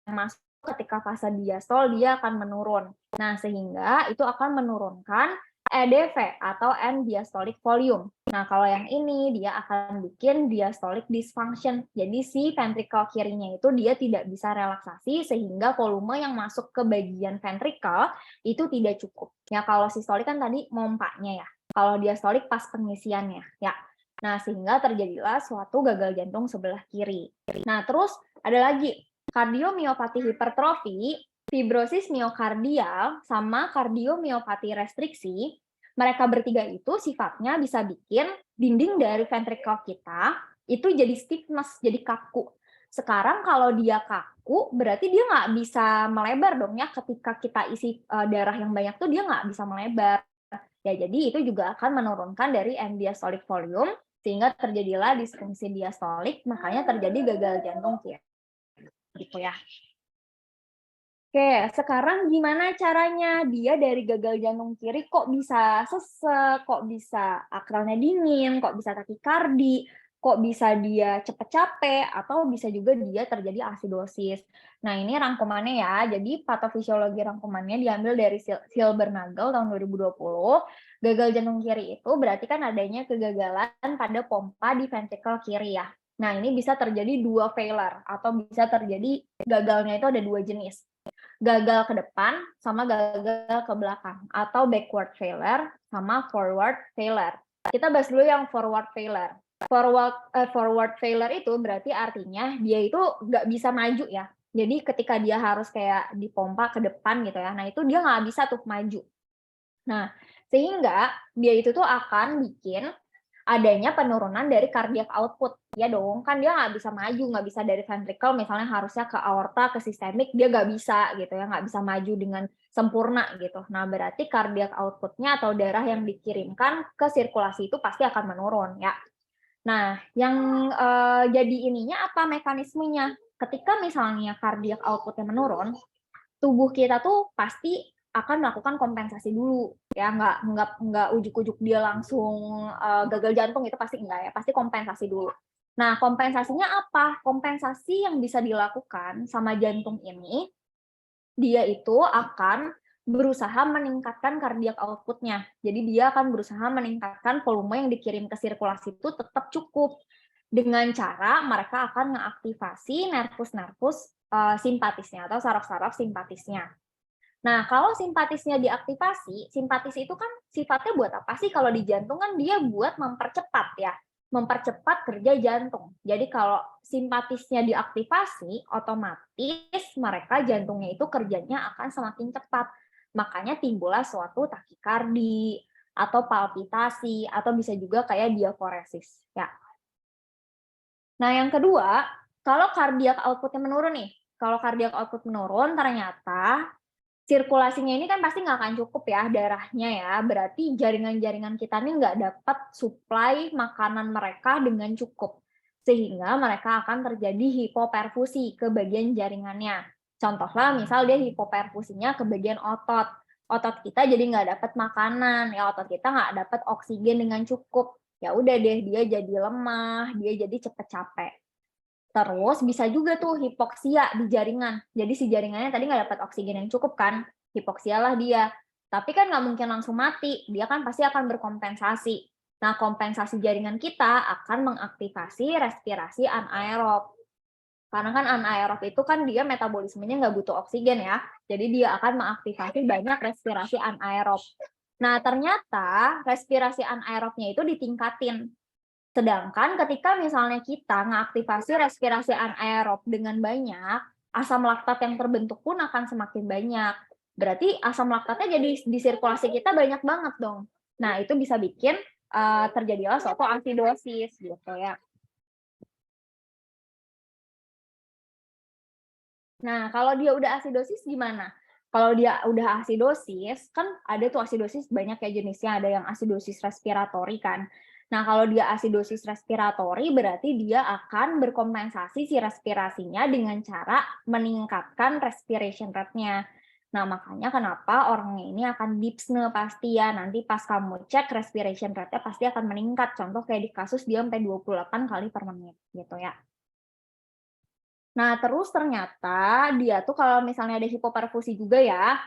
Masuk ketika fase diastol dia akan menurun. Nah, sehingga itu akan menurunkan EDV atau end diastolic volume. Nah, kalau yang ini dia akan bikin diastolic dysfunction. Jadi si ventrikel kirinya itu dia tidak bisa relaksasi sehingga volume yang masuk ke bagian ventrikel itu tidak cukup. Ya, kalau sistolik kan tadi mompanya ya. Kalau diastolik pas pengisiannya, ya. Nah, sehingga terjadilah suatu gagal jantung sebelah kiri. Nah, terus ada lagi kardiomiopati hipertrofi, fibrosis miokardial, sama kardiomiopati restriksi. Mereka bertiga itu sifatnya bisa bikin dinding dari ventrikel kita itu jadi stiffness, jadi kaku. Sekarang kalau dia kaku, berarti dia nggak bisa melebar dong ya. Ketika kita isi darah yang banyak tuh dia nggak bisa melebar. Ya, jadi itu juga akan menurunkan dari end diastolic volume, sehingga terjadilah disfungsi diastolik, makanya terjadi gagal jantung kiri. Gitu ya. Oke, sekarang gimana caranya dia dari gagal jantung kiri kok bisa sesek, kok bisa akralnya dingin, kok bisa takikardi, kok bisa dia cepet capek, atau bisa juga dia terjadi asidosis. Nah, ini rangkumannya ya. Jadi patofisiologi rangkumannya diambil dari Silbernagel tahun 2020. Gagal jantung kiri itu berarti kan adanya kegagalan pada pompa di ventrikel kiri ya. Nah, ini bisa terjadi dua failure atau bisa terjadi gagalnya itu ada dua jenis. Gagal ke depan sama gagal ke belakang atau backward failure sama forward failure. Kita bahas dulu yang forward failure. Forward failure itu berarti artinya dia itu nggak bisa maju ya. Jadi ketika dia harus kayak dipompa ke depan gitu ya, nah itu dia nggak bisa tuh maju. Nah, sehingga dia itu tuh akan bikin adanya penurunan dari cardiac output. Ya dong, kan dia nggak bisa maju, nggak bisa dari ventricle misalnya harusnya ke aorta, ke sistemik, dia nggak bisa gitu ya, nggak bisa maju dengan sempurna gitu. Nah, berarti cardiac output-nya atau darah yang dikirimkan ke sirkulasi itu pasti akan menurun ya. Nah, yang jadi ininya apa mekanismenya? Ketika misalnya cardiac output-nya menurun, tubuh kita tuh pasti akan melakukan kompensasi dulu ya, nggak ujuk-ujuk dia langsung gagal jantung, itu pasti enggak ya, pasti kompensasi dulu. Nah, kompensasinya apa? Kompensasi yang bisa dilakukan sama jantung ini, dia itu akan berusaha meningkatkan cardiac output-nya. Jadi dia akan berusaha meningkatkan volume yang dikirim ke sirkulasi itu tetap cukup. Dengan cara mereka akan mengaktifasi nervus-nervus simpatisnya atau saraf-saraf simpatisnya. Nah, kalau simpatisnya diaktifasi, simpatis itu kan sifatnya buat apa sih? Kalau di jantung kan dia buat mempercepat ya, mempercepat kerja jantung. Jadi kalau simpatisnya diaktifasi, otomatis mereka jantungnya itu kerjanya akan semakin cepat. Makanya timbullah suatu takikardi atau palpitasi atau bisa juga kayak diaforesis ya. Nah, yang kedua, kalau cardiac output-nya menurun nih. Kalau cardiac output menurun, ternyata sirkulasinya ini kan pasti nggak akan cukup ya darahnya ya. Berarti jaringan-jaringan kita nih nggak dapat suplai makanan mereka dengan cukup. Sehingga mereka akan terjadi hipoperfusi ke bagian jaringannya. Contohnya misal dia hipoperfusinya ke bagian otot. Otot kita jadi nggak dapat makanan, ya otot kita nggak dapat oksigen dengan cukup. Ya udah deh, dia jadi lemah, dia jadi cepet capek. Terus bisa juga tuh hipoksia di jaringan. Jadi si jaringannya tadi nggak dapat oksigen yang cukup kan, hipoksia lah dia. Tapi kan nggak mungkin langsung mati, dia kan pasti akan berkompensasi. Nah, kompensasi jaringan kita akan mengaktifasi respirasi anaerob. Karena kan anaerob itu kan dia metabolismenya nggak butuh oksigen ya, jadi dia akan mengaktifasi banyak respirasi anaerob. Nah, ternyata respirasi anaerobnya itu ditingkatin. Sedangkan ketika misalnya kita mengaktifasi respirasi anaerob dengan banyak, asam laktat yang terbentuk pun akan semakin banyak. Berarti asam laktatnya jadi di sirkulasi kita banyak banget dong. Nah, itu bisa bikin terjadilah suatu asidosis gitu ya. Nah, kalau dia udah asidosis gimana? Kalau dia udah asidosis, kan ada tuh asidosis banyak ya jenisnya, ada yang asidosis respiratori kan. Nah, kalau dia asidosis respiratori berarti dia akan berkompensasi si respirasinya dengan cara meningkatkan respiration rate-nya. Nah, makanya kenapa orang ini akan dyspnea pasti ya. Nanti pas kamu cek respiration rate-nya pasti akan meningkat. Contoh kayak di kasus dia sampai 28 kali per menit gitu ya. Nah, terus ternyata dia tuh kalau misalnya ada hipoperfusi juga ya,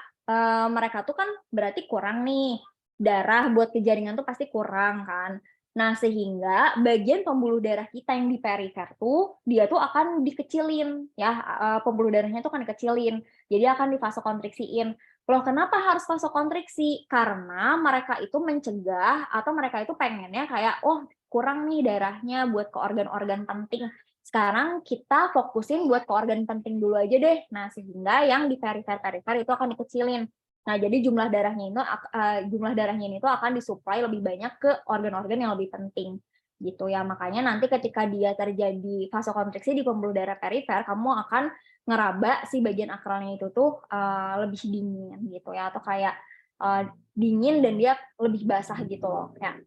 mereka tuh kan berarti kurang nih, darah buat ke jaringan tuh pasti kurang kan. Nah, sehingga bagian pembuluh darah kita yang di perifer tuh, dia tuh akan dikecilin ya, pembuluh darahnya tuh akan dikecilin, jadi akan divasokonstriksiin. Loh kenapa harus vasokonstriksi? Karena mereka itu mencegah atau mereka itu pengennya kayak, "Oh kurang nih darahnya buat ke organ-organ penting, sekarang kita fokusin buat ke organ penting dulu aja deh." Nah, sehingga yang di perifer-perifer itu akan dikecilin. Nah, jadi jumlah darahnya ini tuh akan disuplai lebih banyak ke organ-organ yang lebih penting, gitu ya. Makanya nanti ketika dia terjadi vasokonstriksi di pembuluh darah perifer, kamu akan ngeraba si bagian akralnya itu tuh, lebih dingin gitu ya, atau kayak, dingin dan dia lebih basah gitu loh, ya.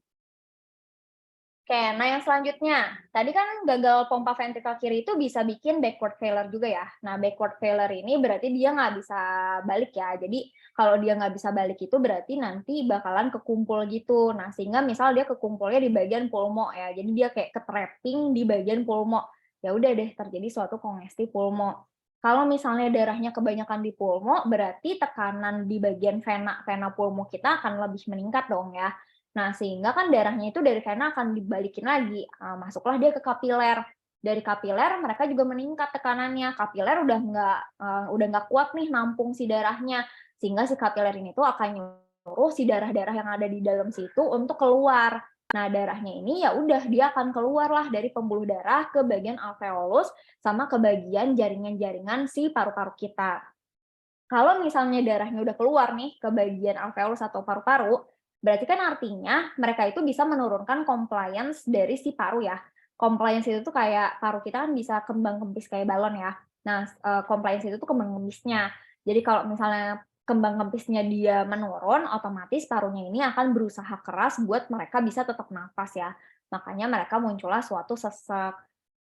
Oke, nah yang selanjutnya, tadi kan gagal pompa ventrikel kiri itu bisa bikin backward failure juga ya. Nah, backward failure ini berarti dia nggak bisa balik ya. Jadi kalau dia nggak bisa balik itu berarti nanti bakalan kekumpul gitu. Nah, sehingga misal dia kekumpulnya di bagian pulmo ya. Jadi dia kayak ke-trapping di bagian pulmo. Ya udah deh terjadi suatu kongesti pulmo. Kalau misalnya darahnya kebanyakan di pulmo, berarti tekanan di bagian vena pulmo kita akan lebih meningkat dong ya. Nah, sehingga kan darahnya itu dari vena akan dibalikin lagi, masuklah dia ke kapiler. Dari kapiler mereka juga meningkat tekanannya, kapiler udah nggak kuat nih nampung si darahnya, sehingga si kapiler ini tuh akan nyuruh si darah-darah yang ada di dalam situ untuk keluar. Nah, darahnya ini ya udah dia akan keluarlah dari pembuluh darah ke bagian alveolus sama ke bagian jaringan-jaringan si paru-paru kita. Kalau misalnya darahnya udah keluar nih ke bagian alveolus atau paru-paru, berarti kan artinya mereka itu bisa menurunkan compliance dari si paru ya. Compliance itu tuh kayak paru kita kan bisa kembang kempis kayak balon ya. Nah, compliance itu tuh kembang kempisnya. Jadi kalau misalnya kembang kempisnya dia menurun, otomatis parunya ini akan berusaha keras buat mereka bisa tetap nafas ya. Makanya mereka muncullah suatu sesek.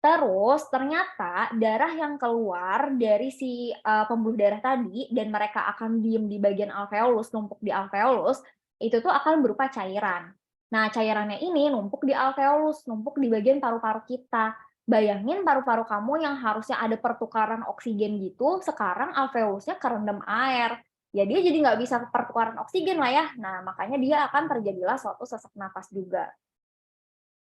Terus ternyata darah yang keluar dari si, pembuluh darah tadi dan mereka akan diem di bagian alveolus, numpuk di alveolus, itu tuh akan berupa cairan. Nah, cairannya ini numpuk di alveolus, numpuk di bagian paru-paru kita. Bayangin paru-paru kamu yang harusnya ada pertukaran oksigen gitu, sekarang alveolusnya kerendam air. Ya dia jadi nggak bisa pertukaran oksigen lah ya. Nah, makanya dia akan terjadilah suatu sesak napas juga.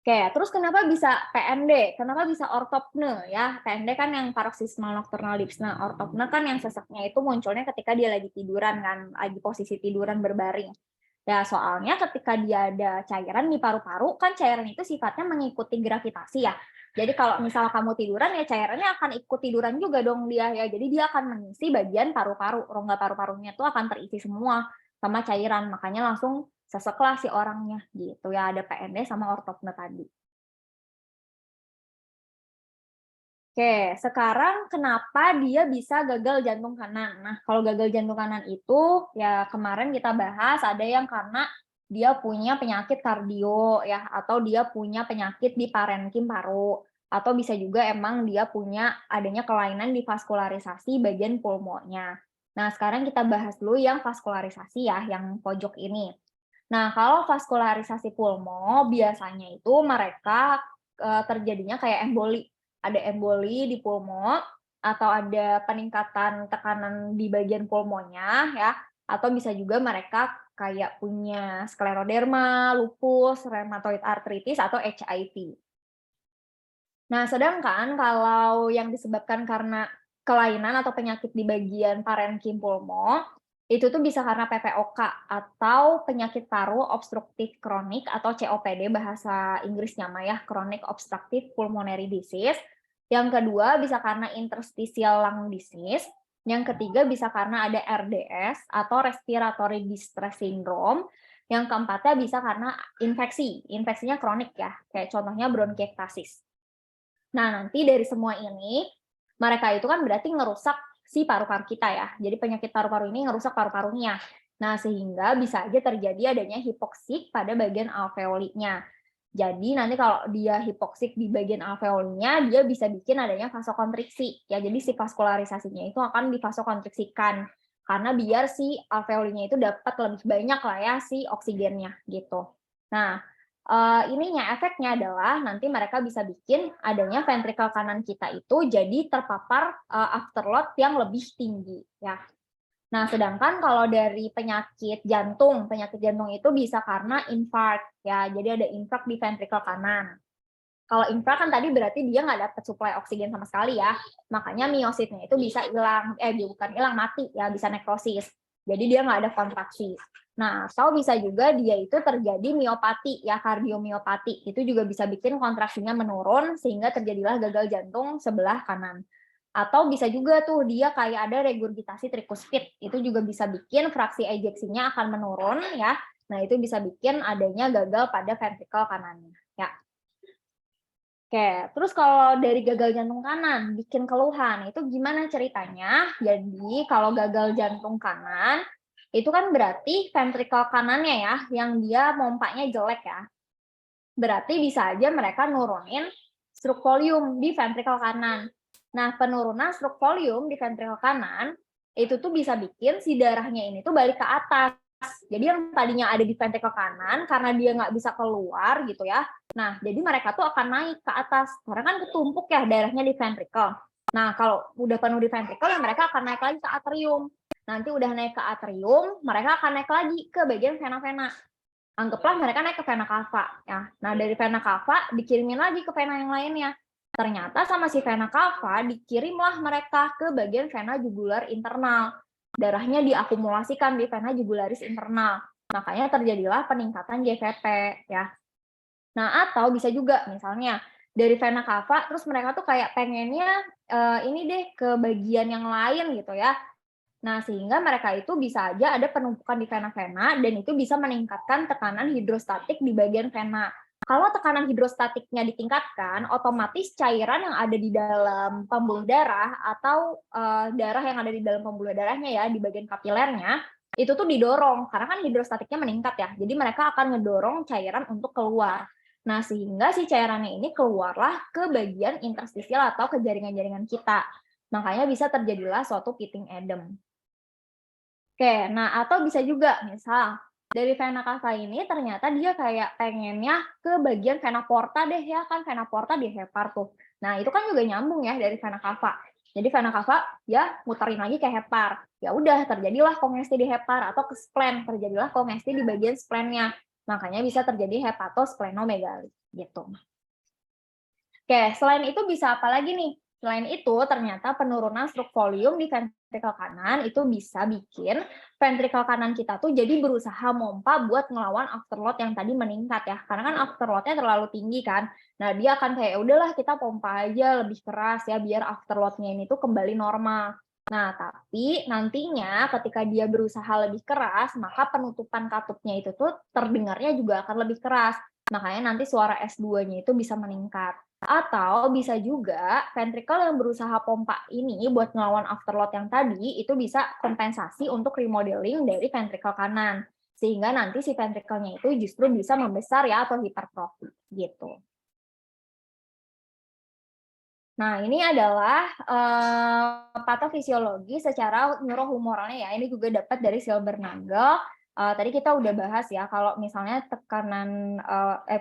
Oke, terus kenapa bisa PND? Kenapa bisa ortopne ya? PND kan yang paroxysmal nocturnal dyspnea. Ortopne kan yang sesaknya itu munculnya ketika dia lagi tiduran kan, lagi posisi tiduran berbaring. Ya, soalnya ketika dia ada cairan di paru-paru, kan cairan itu sifatnya mengikuti gravitasi ya. Jadi kalau misal kamu tiduran ya cairannya akan ikut tiduran juga dong dia ya. Jadi dia akan mengisi bagian paru-paru, rongga paru-parunya itu akan terisi semua sama cairan. Makanya langsung seseklah si orangnya gitu ya. Ada PND sama ortopne tadi. Oke, sekarang kenapa dia bisa gagal jantung kanan? Nah, kalau gagal jantung kanan itu ya kemarin kita bahas ada yang karena dia punya penyakit kardio ya atau dia punya penyakit di parenkim paru atau bisa juga emang dia punya adanya kelainan di vaskularisasi bagian pulmonya. Nah, sekarang kita bahas dulu yang vaskularisasi ya, yang pojok ini. Nah, kalau vaskularisasi pulmo biasanya itu mereka terjadinya kayak emboli. Ada emboli di pulmo atau ada peningkatan tekanan di bagian pulmonya ya, atau bisa juga mereka kayak punya skleroderma, lupus, rheumatoid arthritis atau HIV. Nah, sedangkan kalau yang disebabkan karena kelainan atau penyakit di bagian parenkim pulmo, itu tuh bisa karena PPOK atau penyakit paru obstruktif kronik atau COPD bahasa Inggrisnya mah ya, chronic obstructive pulmonary disease. Yang kedua bisa karena interstitial lung disease. Yang ketiga bisa karena ada RDS atau respiratory distress syndrome. Yang keempatnya bisa karena infeksi, infeksinya kronik ya, kayak contohnya bronkiektasis. Nah, nanti dari semua ini, mereka itu kan berarti ngerusak si paru-paru kita ya. Jadi penyakit paru-paru ini ngerusak paru-parunya. Nah, sehingga bisa aja terjadi adanya hipoksik pada bagian alveolinya. Jadi nanti kalau dia hipoksik di bagian alveolnya, dia bisa bikin adanya vasokonstriksi. Ya, jadi si vaskularisasinya itu akan divasokonstriksikan. Karena biar si alveolinya itu dapat lebih banyak lah ya si oksigennya gitu. Nah, efeknya adalah nanti mereka bisa bikin adanya ventrikel kanan kita itu jadi terpapar afterload yang lebih tinggi ya. Nah, sedangkan kalau dari penyakit jantung itu bisa karena infark ya. Jadi ada infark di ventrikel kanan. Kalau infark kan tadi berarti dia nggak dapat suplai oksigen sama sekali ya. Makanya miositnya itu bisa hilang, bukan hilang, mati ya, bisa nekrosis. Jadi dia nggak ada kontraksi. Nah, atau bisa juga dia itu terjadi miopati ya, kardiomiopati. Itu juga bisa bikin kontraksinya menurun sehingga terjadilah gagal jantung sebelah kanan. Atau bisa juga tuh dia kayak ada regurgitasi trikuspid, itu juga bisa bikin fraksi ejeksinya akan menurun ya. Nah, itu bisa bikin adanya gagal pada ventrikel kanannya ya. Oke, terus kalau dari gagal jantung kanan bikin keluhan, itu gimana ceritanya? Jadi kalau gagal jantung kanan itu kan berarti ventrikel kanannya ya yang dia mompanya jelek ya. Berarti bisa aja mereka nurunin struk volume di ventrikel kanan. Nah, penurunan struk volume di ventrikel kanan itu tuh bisa bikin si darahnya ini tuh balik ke atas. Jadi yang tadinya ada di ventrikel kanan karena dia nggak bisa keluar gitu ya. Nah, jadi mereka tuh akan naik ke atas karena kan ketumpuk ya darahnya di ventrikel. Nah, kalau udah penuh di ventrikel ya mereka akan naik lagi ke atrium. Nanti udah naik ke atrium, mereka akan naik lagi ke bagian vena-vena. Anggaplah mereka naik ke vena cava ya. Nah, dari vena cava dikirimin lagi ke vena yang lainnya. Ternyata sama si vena cava dikirimlah mereka ke bagian vena jugular internal. Darahnya diakumulasikan di vena jugularis internal. Makanya terjadilah peningkatan JVP ya. Nah, atau bisa juga misalnya dari vena cava terus mereka tuh kayak pengennya ini deh ke bagian yang lain gitu ya. Nah, sehingga mereka itu bisa aja ada penumpukan di vena-vena dan itu bisa meningkatkan tekanan hidrostatik di bagian vena. Kalau tekanan hidrostatiknya ditingkatkan, otomatis cairan yang ada di dalam pembuluh darah atau darah yang ada di dalam pembuluh darahnya ya di bagian kapilernya itu tuh didorong karena kan hidrostatiknya meningkat ya. Jadi mereka akan ngedorong cairan untuk keluar. Nah, sehingga si cairannya ini keluarlah ke bagian interstisial atau ke jaringan-jaringan kita. Makanya bisa terjadilah suatu pitting edem. Oke, nah atau bisa juga misal dari vena cava ini ternyata dia kayak pengennya ke bagian vena porta deh ya, kan vena porta di hepar tuh. Nah, itu kan juga nyambung ya dari vena cava. Jadi vena cava ya muterin lagi ke hepar. Ya udah terjadilah kongesti di hepar atau ke splen, terjadilah kongesti di bagian splennya. Makanya bisa terjadi hepatosplenomegali gitu. Oke, selain itu bisa apa lagi nih? Selain itu, ternyata penurunan struk volume di ventrikel kanan itu bisa bikin ventrikel kanan kita tuh jadi berusaha mompa buat ngelawan afterload yang tadi meningkat ya. Karena kan afterloadnya terlalu tinggi kan. Nah, dia akan kayak, udahlah kita pompa aja lebih keras ya, biar afterloadnya ini tuh kembali normal. Nah, tapi nantinya ketika dia berusaha lebih keras, maka penutupan katupnya itu tuh terdengarnya juga akan lebih keras. Makanya nanti suara S2-nya itu bisa meningkat. Atau bisa juga ventrikel yang berusaha pompa ini buat ngelawan afterload yang tadi itu bisa kompensasi untuk remodeling dari ventrikel kanan. Sehingga nanti si ventrikelnya itu justru bisa membesar ya atau hipertrofi gitu. Nah, ini adalah patofisiologi secara neurohumoralnya ya. Ini juga dapat dari Silbernagel. Tadi kita udah bahas ya, kalau misalnya tekanan,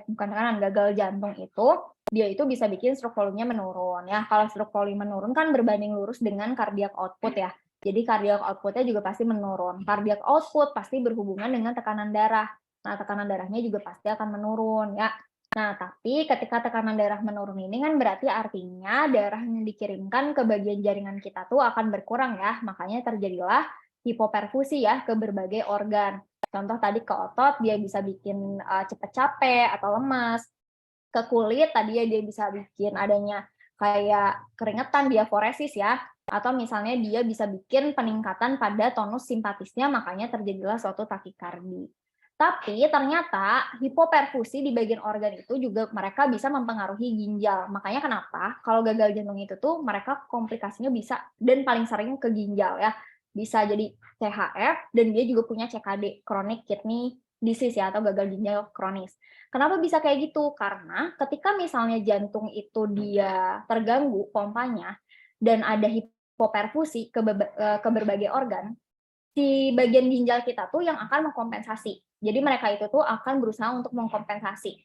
bukan tekanan, gagal jantung itu, dia itu bisa bikin stroke volume-nya menurun ya. Kalau stroke volume menurun kan berbanding lurus dengan cardiac output ya. Jadi cardiac output-nya juga pasti menurun. Cardiac output pasti berhubungan dengan tekanan darah. Nah, tekanan darahnya juga pasti akan menurun ya. Nah, tapi ketika tekanan darah menurun ini kan berarti artinya darah yang dikirimkan ke bagian jaringan kita tuh akan berkurang ya. Makanya terjadilah hipoperfusi ya ke berbagai organ. Contoh tadi ke otot dia bisa bikin cepat capek atau lemas. Ke kulit tadi ya dia bisa bikin adanya kayak keringetan diaforesis ya. Atau misalnya dia bisa bikin peningkatan pada tonus simpatisnya makanya terjadilah suatu takikardi. Tapi ternyata hipoperfusi di bagian organ itu juga mereka bisa mempengaruhi ginjal. Makanya kenapa kalau gagal jantung itu tuh mereka komplikasinya bisa dan paling sering ke ginjal ya. Bisa jadi CHF dan dia juga punya CKD, chronic kidney disease ya, atau gagal ginjal kronis. Kenapa bisa kayak gitu? Karena ketika misalnya jantung itu dia terganggu pompanya dan ada hipoperfusi ke berbagai organ, si bagian ginjal kita tuh yang akan mengkompensasi. Jadi mereka itu tuh akan berusaha untuk mengkompensasi.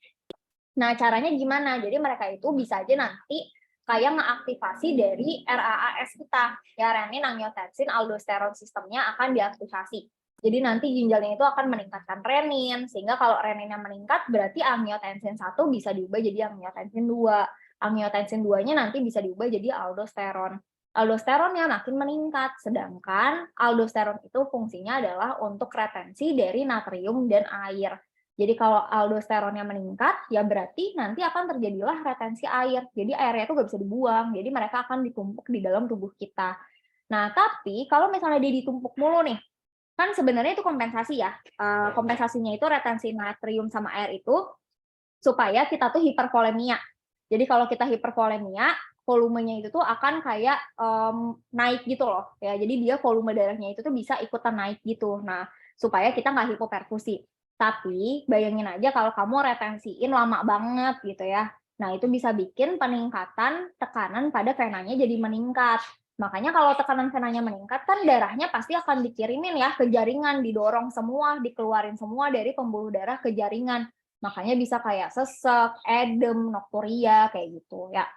Nah, caranya gimana? Jadi mereka itu bisa aja nanti kayak ngeaktifasi dari RAAS kita. Ya, renin-angiotensin aldosteron sistemnya akan diaktifasi. Jadi nanti ginjalnya itu akan meningkatkan renin, sehingga kalau reninnya meningkat berarti angiotensin 1 bisa diubah jadi angiotensin 2. Angiotensin 2-nya nanti bisa diubah jadi aldosteron. Aldosteronnya makin meningkat, sedangkan aldosteron itu fungsinya adalah untuk retensi dari natrium dan air. Jadi kalau aldosteronnya meningkat, ya berarti nanti akan terjadilah retensi air. Jadi airnya itu nggak bisa dibuang, jadi mereka akan ditumpuk di dalam tubuh kita. Nah, tapi kalau misalnya dia ditumpuk mulu nih, kan sebenarnya itu kompensasi ya. Kompensasinya itu retensi natrium sama air itu supaya kita tuh hipervolemia. Jadi kalau kita hipervolemia, volumenya itu tuh akan kayak naik gitu loh. Ya, jadi dia volume darahnya itu tuh bisa ikutan naik gitu. Nah, supaya kita nggak hipoperfusi. Tapi bayangin aja kalau kamu retensiin lama banget gitu ya. Nah, itu bisa bikin peningkatan tekanan pada venanya jadi meningkat. Makanya kalau tekanan venanya meningkat kan darahnya pasti akan dikirimin ya ke jaringan, didorong semua, dikeluarin semua dari pembuluh darah ke jaringan. Makanya bisa kayak sesek, edem, nokturia kayak gitu ya.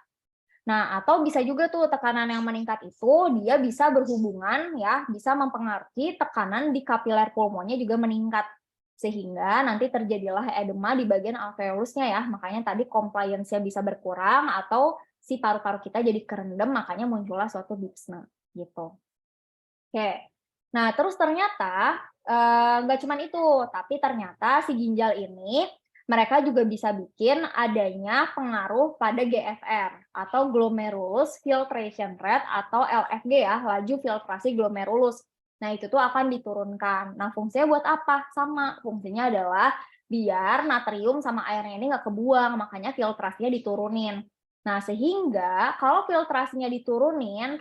Nah, atau bisa juga tuh tekanan yang meningkat itu dia bisa berhubungan ya, bisa mempengaruhi tekanan di kapiler pulmonnya juga meningkat. Sehingga nanti terjadilah edema di bagian alveolusnya ya. Makanya tadi compliance-nya bisa berkurang atau si paru-paru kita jadi kerendam, makanya muncullah suatu dyspnea gitu. Oke. Nah, terus ternyata nggak cuma itu, tapi ternyata si ginjal ini mereka juga bisa bikin adanya pengaruh pada GFR atau glomerulus filtration rate atau LFG ya, laju filtrasi glomerulus. Nah, itu tuh akan diturunkan. Nah, fungsinya buat apa? Sama, fungsinya adalah biar natrium sama airnya ini nggak kebuang, makanya filtrasinya diturunin. Nah, sehingga kalau filtrasinya diturunin,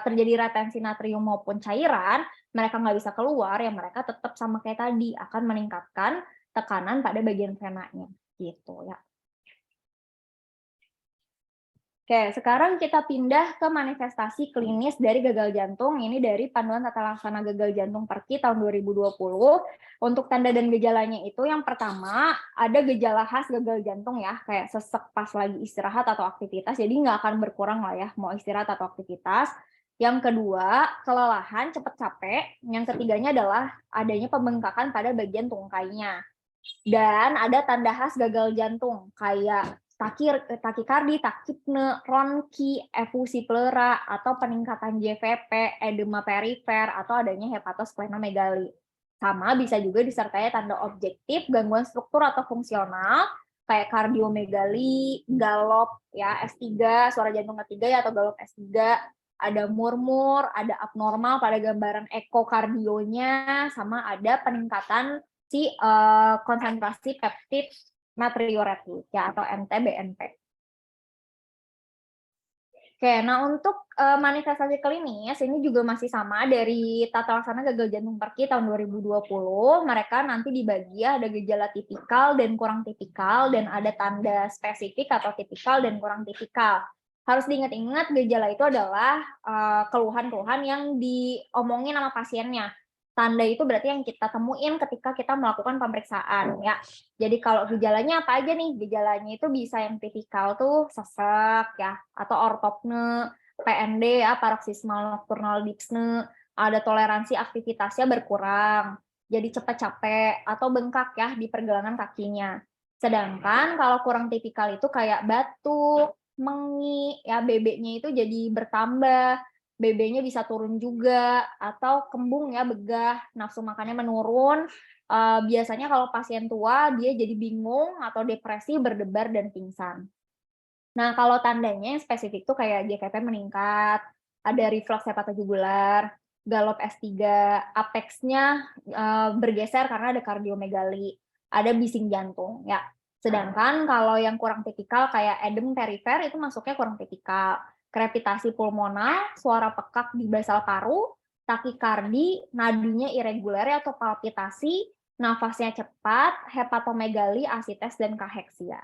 terjadi retensi natrium maupun cairan, mereka nggak bisa keluar, ya mereka tetap sama kayak tadi, akan meningkatkan tekanan pada bagian venanya, gitu ya. Oke, sekarang kita pindah ke manifestasi klinis dari gagal jantung. Ini dari Panduan Tata Laksana Gagal Jantung Perki tahun 2020. Untuk tanda dan gejalanya itu yang pertama, ada gejala khas gagal jantung ya, kayak sesek pas lagi istirahat atau aktivitas, jadi nggak akan berkurang lah ya, mau istirahat atau aktivitas. Yang kedua, kelelahan, cepat capek. Yang ketiganya adalah adanya pembengkakan pada bagian tungkainya. Dan ada tanda khas gagal jantung, kayak takikardi, takipne, ronki, efusi pleura, atau peningkatan JVP, edema perifer, atau adanya hepatosplenomegali. Sama bisa juga disertai tanda objektif, gangguan struktur atau fungsional, kayak kardiomegali, galop, ya S3, suara jantung ketiga ya, atau galop S3, ada murmur, ada abnormal pada gambaran ekokardionya, sama ada peningkatan si konsentrasi peptid natriuretik ya, atau MTBNP. Oke, nah untuk manifestasi klinis ini juga masih sama dari Tata Laksana Gagal Jantung Perki tahun 2020. Mereka nanti dibagi ada gejala tipikal dan kurang tipikal, dan ada tanda spesifik atau tipikal dan kurang tipikal. Harus diingat-ingat gejala itu adalah keluhan-keluhan yang diomongin sama pasiennya. Tanda itu berarti yang kita temuin ketika kita melakukan pemeriksaan ya. Jadi kalau gejalanya apa aja nih? Gejalanya itu bisa yang tipikal tuh sesek ya, atau ortopne, PND ya, paroxysmal nocturnal dyspnea, ada toleransi aktivitasnya berkurang, jadi cepat capek atau bengkak ya di pergelangan kakinya. Sedangkan kalau kurang tipikal itu kayak batuk, mengi, ya BB-nya itu jadi bertambah, BB-nya bisa turun juga, atau kembung ya, begah, nafsu makannya menurun. Biasanya kalau pasien tua dia jadi bingung atau depresi, berdebar dan pingsan. Nah, kalau tandanya yang spesifik tuh kayak GKP meningkat, ada reflux hepatojugular, galop S3, apeksnya bergeser karena ada kardiomegali, ada bising jantung ya. Sedangkan kalau yang kurang tipikal kayak edem perifer itu masuknya kurang tipikal. Krepitasi pulmonal, suara pekak di basal paru, takikardi, nadinya irregular atau palpitasi, nafasnya cepat, hepatomegali, asites, dan kaheksia.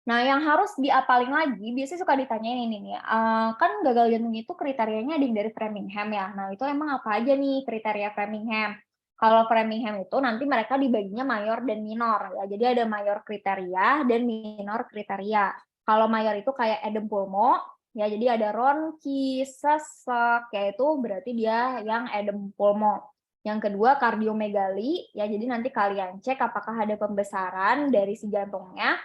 Nah, yang harus diapalin lagi, biasanya suka ditanyain ini nih, kan gagal jantung itu kriterianya ada yang dari Framingham ya. Nah, itu emang apa aja nih kriteria Framingham? Kalau Framingham itu nanti mereka dibaginya mayor dan minor ya. Jadi ada mayor kriteria dan minor kriteria. Kalau mayor itu kayak edem pulmo, ya jadi ada ronki, sesek, yaitu berarti dia yang edem pulmo. Yang kedua kardiomegali, ya jadi nanti kalian cek apakah ada pembesaran dari si jantungnya.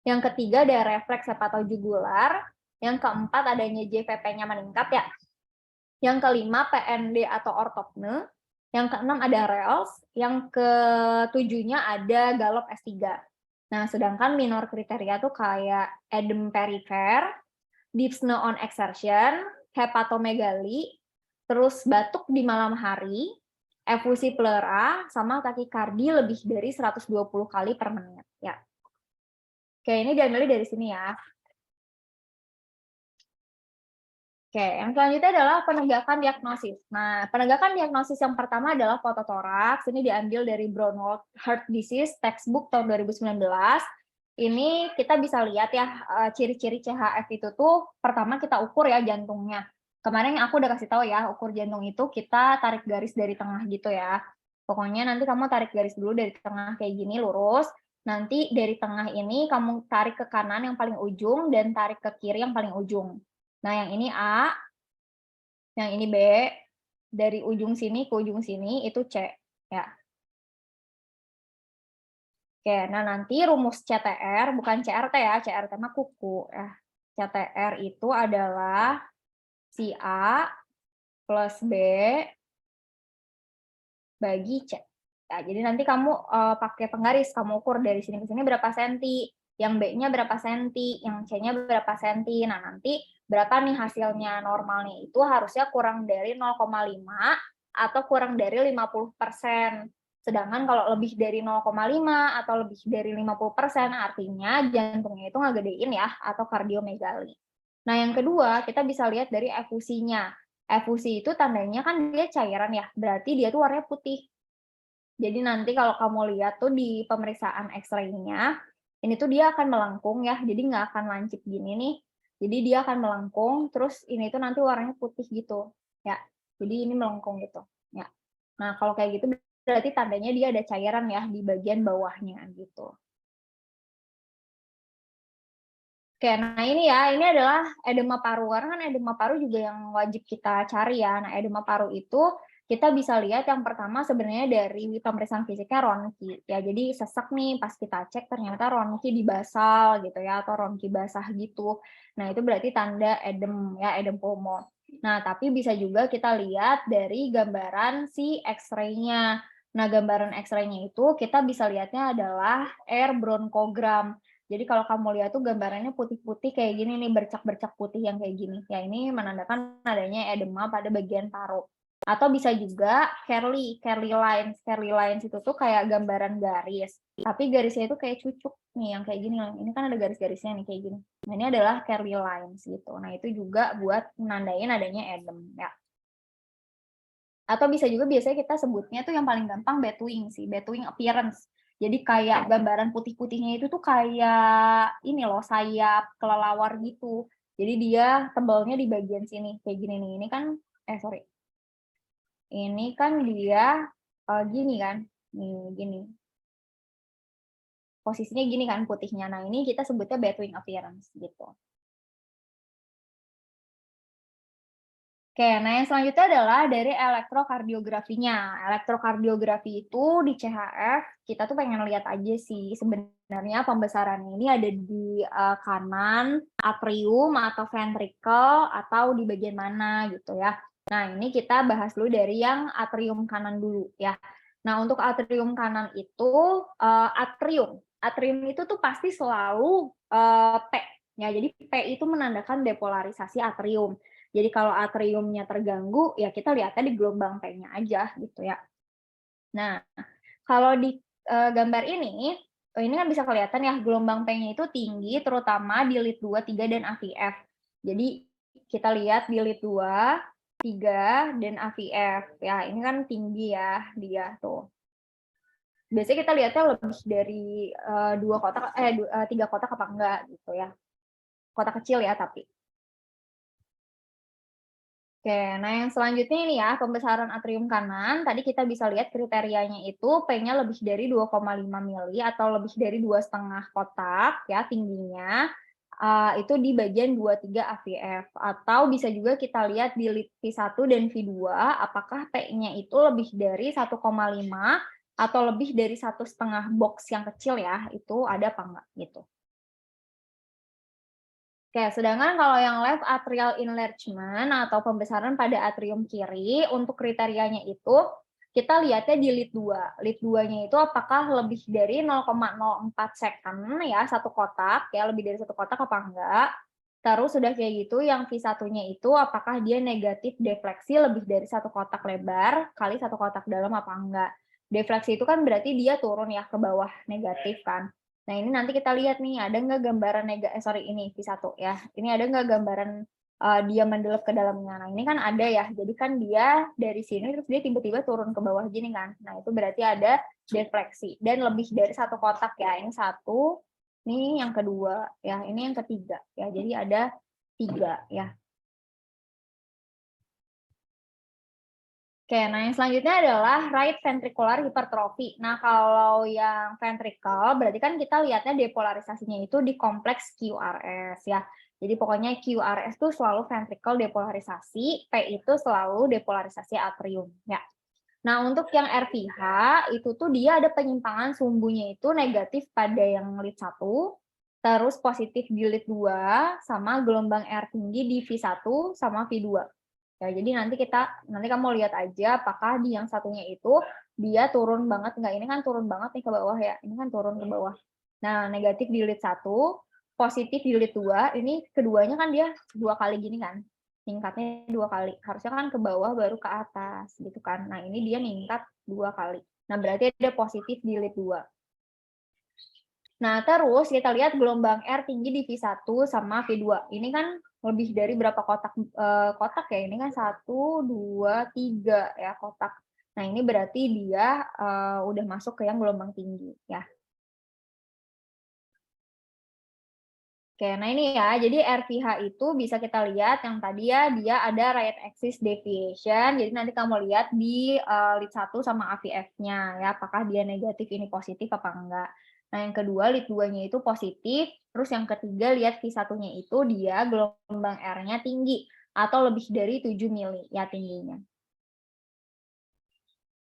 Yang ketiga ada refleks hepatojugular, yang keempat adanya JVP-nya meningkat ya. Yang kelima PND atau ortopne, yang keenam ada RELS, yang ketujuhnya ada Gallop S3. Nah, sedangkan minor kriteria tuh kayak edem perifer, dyspnea on exertion, hepatomegali, terus batuk di malam hari, efusi pleura, sama takikardi lebih dari 120 kali per menit ya. Oke, ini diambil dari sini ya. Oke, yang selanjutnya adalah penegakan diagnosis. Nah, penegakan diagnosis yang pertama adalah fototoraks. Ini diambil dari Brown Heart Disease textbook tahun 2019. Ini kita bisa lihat ya, ciri-ciri CHF itu tuh pertama kita ukur ya jantungnya. Kemarin aku udah kasih tahu ya, ukur jantung itu kita tarik garis dari tengah gitu ya. Pokoknya nanti kamu tarik garis dulu dari tengah kayak gini lurus. Nanti dari tengah ini kamu tarik ke kanan yang paling ujung dan tarik ke kiri yang paling ujung. Nah, yang ini A, yang ini B, dari ujung sini ke ujung sini itu C, ya. Oke, nah nanti rumus CTR, bukan CRT ya, CRT mah kuku, ya. CTR itu adalah si A plus B bagi C. Ya, jadi nanti kamu pakai penggaris, kamu ukur dari sini ke sini berapa senti, yang B-nya berapa senti, yang C-nya berapa senti. Nah, nanti berapa nih hasilnya normalnya itu harusnya kurang dari 0,5 atau kurang dari 50%. Sedangkan kalau lebih dari 0,5 atau lebih dari 50% artinya jantungnya itu ngegedein ya atau kardiomegali. Nah, yang kedua kita bisa lihat dari efusinya. Efusi itu tandanya kan dia cairan ya, berarti dia tuh warnanya putih. Jadi nanti kalau kamu lihat tuh di pemeriksaan X-ray-nya, ini tuh dia akan melengkung ya, jadi nggak akan lancip gini nih. Jadi dia akan melengkung, terus ini tuh nanti warnanya putih gitu, ya. Jadi ini melengkung gitu, ya. Nah kalau kayak gitu berarti tandanya dia ada cairan ya di bagian bawahnya gitu. Oke, nah ini ya, ini adalah edema paru, karena kan edema paru juga yang wajib kita cari ya. Nah, edema paru itu kita bisa lihat yang pertama sebenarnya dari pemeriksaan fisiknya ronki. Ya, jadi sesek nih pas kita cek ternyata ronki di basal gitu ya, atau ronki basah gitu. Nah, itu berarti tanda edem ya, edem pulmo. Nah, tapi bisa juga kita lihat dari gambaran si X-ray-nya. Nah, gambaran X-ray-nya itu kita bisa lihatnya adalah air bronchogram. Jadi kalau kamu lihat tuh gambarannya putih-putih kayak gini nih, bercak-bercak putih yang kayak gini. Ya ini menandakan adanya edema pada bagian paru. Atau bisa juga curly lines. Curly lines itu tuh kayak gambaran garis. Tapi garisnya itu kayak cucuk nih, yang kayak gini. Ini kan ada garis-garisnya nih kayak gini. Nah ini adalah curly lines gitu. Nah itu juga buat menandain adanya edem ya. Atau bisa juga biasanya kita sebutnya tuh yang paling gampang batwing sih, batwing appearance. Jadi kayak gambaran putih-putihnya itu tuh kayak ini loh, sayap kelelawar gitu. Jadi dia tebalnya di bagian sini kayak gini nih. Ini kan sorry. Ini kan dia gini kan. Nih gini. Posisinya gini kan putihnya. Nah, ini kita sebutnya batwing appearance gitu. Oke, nah yang selanjutnya adalah dari elektrokardiografinya. Elektrokardiografi itu di CHF, kita tuh pengen lihat aja sih sebenarnya pembesarannya ini ada di kanan, atrium atau ventricle, atau di bagian mana gitu ya. Nah ini kita bahas dulu dari yang atrium kanan dulu ya. Nah untuk atrium kanan itu, atrium itu tuh pasti selalu P. Ya, jadi P itu menandakan depolarisasi atrium. Jadi kalau atriumnya terganggu, ya kita lihatnya di gelombang P-nya aja gitu ya. Nah, kalau di gambar ini kan bisa kelihatan ya gelombang P-nya itu tinggi terutama di lead 2, 3, dan AVF. Jadi kita lihat di lead 2, 3 dan AVF. Ya, ini kan tinggi ya dia tuh. Biasanya kita lihatnya lebih dari 3 kotak apa enggak gitu ya. Kotak kecil ya tapi. Oke, nah yang selanjutnya ini ya, pembesaran atrium kanan. Tadi kita bisa lihat kriterianya itu P-nya lebih dari 2,5 mili atau lebih dari 2,5 kotak ya tingginya. Itu di bagian 23 AVF. Atau bisa juga kita lihat di lead V1 dan V2, apakah P-nya itu lebih dari 1,5 atau lebih dari 1,5 box yang kecil ya, itu ada apa enggak gitu. Oke, sedangkan kalau yang left atrial enlargement atau pembesaran pada atrium kiri, untuk kriterianya itu kita lihatnya di lead 2. Lead 2-nya itu apakah lebih dari 0,04 second ya, satu kotak ya, lebih dari satu kotak apa enggak. Terus sudah kayak gitu yang V1-nya itu apakah dia negatif defleksi lebih dari satu kotak lebar kali satu kotak dalam apa enggak. Defleksi itu kan berarti dia turun ya ke bawah negatif kan. Nah, ini nanti kita lihat nih, ada nggak gambaran ini V1 ya. Ini ada nggak gambaran dia mendelep ke dalamnya. Nah, ini kan ada ya. Jadi kan dia dari sini terus dia tiba-tiba turun ke bawah gini kan. Nah, itu berarti ada defleksi dan lebih dari satu kotak ya. Ini satu, ini yang kedua ya, ini yang ketiga ya. Jadi ada 3 ya. Oke, nah yang selanjutnya adalah right ventricular hypertrophy. Nah, kalau yang ventricle, berarti kan kita lihatnya depolarisasinya itu di kompleks QRS ya. Jadi pokoknya QRS itu selalu ventricle depolarisasi, P itu selalu depolarisasi atrium ya. Nah, untuk yang RVH, itu tuh dia ada penyimpangan sumbunya itu negatif pada yang lead 1, terus positif di lead 2, sama gelombang R tinggi di V1 sama V2. Ya, jadi nanti kamu lihat aja apakah di yang satunya itu dia turun banget enggak. Ini kan turun banget nih ke bawah ya. Ini kan turun ke bawah. Nah, negatif di lead 1, positif di lead 2. Ini keduanya kan dia 2 kali gini kan. Tingkatnya 2 kali. Harusnya kan ke bawah baru ke atas gitu kan. Nah, ini dia ningkat 2 kali. Nah, berarti ada positif di lead 2. Nah, terus kita lihat gelombang R tinggi di V1 sama V2. Ini kan lebih dari berapa kotak ya? Ini kan 1, 2, 3 ya kotak. Nah, ini berarti dia udah masuk ke yang gelombang tinggi ya. Oke, nah ini ya, jadi RVH itu bisa kita lihat yang tadi ya, dia ada right axis deviation, jadi nanti kamu lihat di lead 1 sama AVF-nya ya, apakah dia negatif ini positif apa enggak. Nah yang kedua lead 2-nya itu positif, terus yang ketiga lihat V1-nya itu dia gelombang R-nya tinggi, atau lebih dari 7 mili ya tingginya.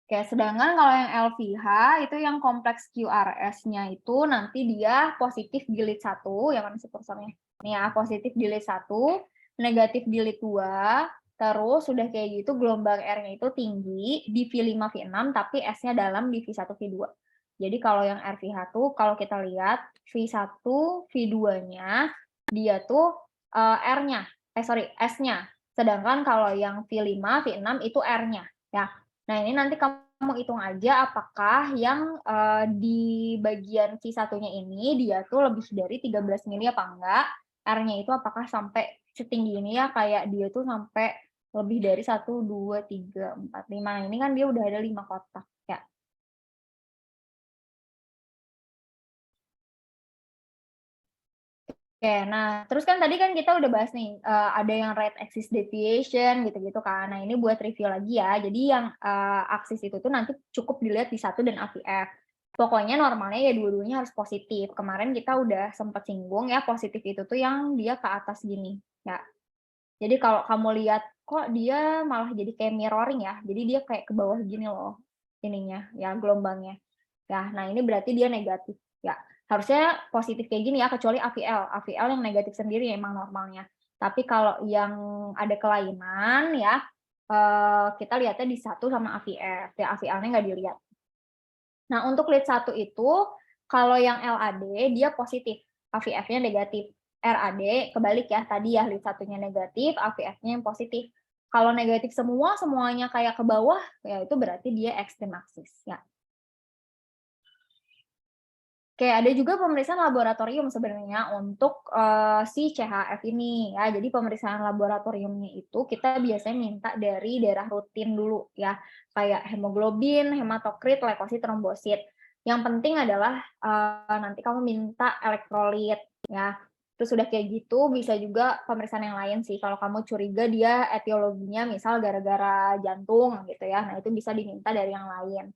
Oke, sedangkan kalau yang LVH itu yang kompleks QRS-nya itu nanti dia positif di lead 1, yang mana sih kursornya? Nih ya, positif di lead 1, negatif di lead 2, terus sudah kayak gitu gelombang R-nya itu tinggi di V5, V6, tapi S-nya dalam di V1, V2. Jadi kalau yang RVH tuh kalau kita lihat V1, V2-nya dia tuh R-nya, S-nya. Sedangkan kalau yang V5, V6 itu R-nya ya. Nah, ini nanti kamu hitung aja apakah yang di bagian V1-nya ini dia tuh lebih dari 13 mili apa enggak. R-nya itu apakah sampai setinggi ini ya, kayak dia tuh sampai lebih dari 1, 2, 3, 4, 5. Ini kan dia udah ada 5 kotak ya. Oke, nah terus kan tadi kan kita udah bahas nih, ada yang right axis deviation gitu-gitu kan. Nah ini buat review lagi ya, jadi yang aksis itu tuh nanti cukup dilihat di 1 dan AVF. Pokoknya normalnya ya dua-duanya harus positif. Kemarin kita udah sempat singgung ya, positif itu tuh yang dia ke atas gini, ya. Jadi kalau kamu lihat, kok dia malah jadi kayak mirroring ya, jadi dia kayak ke bawah gini loh ininya, ya gelombangnya. Ya, nah ini berarti dia negatif, ya. Harusnya positif kayak gini ya, kecuali AVL. AVL yang negatif sendiri emang normalnya. Tapi kalau yang ada kelainan ya, kita lihatnya di 1 sama AVF, ya AVL-nya nggak dilihat. Nah, untuk lead 1 itu, kalau yang LAD dia positif, AVF-nya negatif. RAD kebalik ya, tadi ya lead 1-nya negatif, AVF-nya yang positif. Kalau negatif semua, semuanya kayak ke bawah, ya itu berarti dia extreme axis ya. Oke, ada juga pemeriksaan laboratorium sebenarnya untuk, si CHF ini ya. Jadi pemeriksaan laboratoriumnya itu kita biasanya minta dari darah rutin dulu ya, kayak hemoglobin, hematokrit, leukosit, trombosit. Yang penting adalah, nanti kamu minta elektrolit ya. Terus udah kayak gitu bisa juga pemeriksaan yang lain sih, kalau kamu curiga dia etiologinya misal gara-gara jantung gitu ya, nah itu bisa diminta dari yang lain.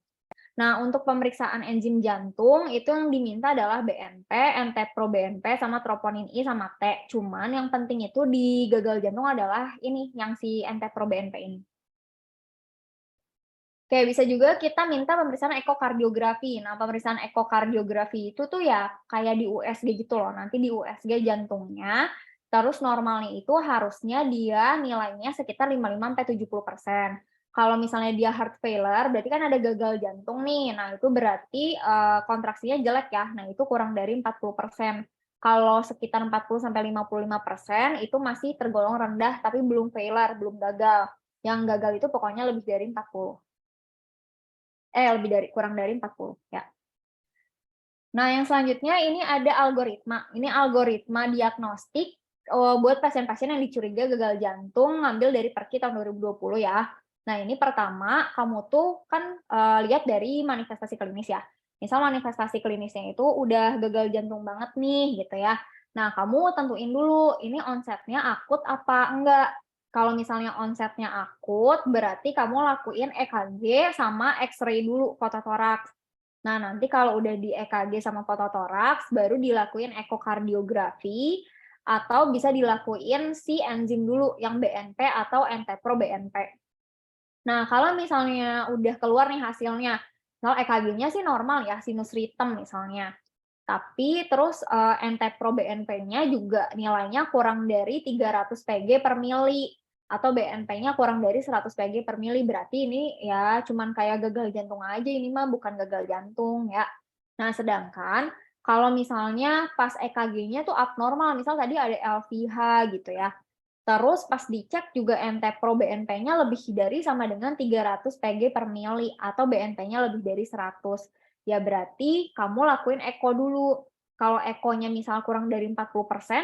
Nah, untuk pemeriksaan enzim jantung itu yang diminta adalah BNP, NT-proBNP, sama troponin I sama T. Cuman yang penting itu di gagal jantung adalah ini, yang si NT-proBNP ini. Oke, bisa juga kita minta pemeriksaan ekokardiografi. Nah, pemeriksaan ekokardiografi itu tuh ya kayak di USG gitu loh. Nanti di USG jantungnya, terus normalnya itu harusnya dia nilainya sekitar 55-70%. Kalau misalnya dia heart failure, berarti kan ada gagal jantung nih. Nah, itu berarti kontraksinya jelek ya. Nah, itu kurang dari 40%. Kalau sekitar 40-55% itu masih tergolong rendah, tapi belum failure, belum gagal. Yang gagal itu pokoknya lebih dari 40. Lebih dari kurang dari 40, ya. Nah, yang selanjutnya ini ada algoritma. Ini algoritma diagnostik, buat pasien-pasien yang dicuriga gagal jantung ngambil dari Perki tahun 2020 ya. Nah, ini pertama kamu tuh kan, lihat dari manifestasi klinis ya. Misal manifestasi klinisnya itu udah gagal jantung banget nih gitu ya. Nah, kamu tentuin dulu ini onsetnya akut apa enggak. Kalau misalnya onsetnya akut, berarti kamu lakuin EKG sama X-ray dulu, fototoraks. Nah, nanti kalau udah di EKG sama fototoraks, baru dilakuin ekokardiografi, atau bisa dilakuin si enzim dulu, yang BNP atau NT-proBNP. Nah, kalau misalnya udah keluar nih hasilnya, misal EKG-nya sih normal ya, sinus ritem misalnya. Tapi terus NT-proBNP-nya juga nilainya kurang dari 300 Pg per mili atau BNP-nya kurang dari 100 Pg per mili, berarti ini ya cuman kayak gagal jantung aja, ini mah bukan gagal jantung ya. Nah, sedangkan kalau misalnya pas EKG-nya tuh abnormal, misal tadi ada LVH gitu ya. Terus pas dicek juga NT-proBNP-nya lebih dari sama dengan 300 Pg per mili atau BNP-nya lebih dari 100. Ya berarti kamu lakuin eko dulu. Kalau ekonya misal kurang dari 40%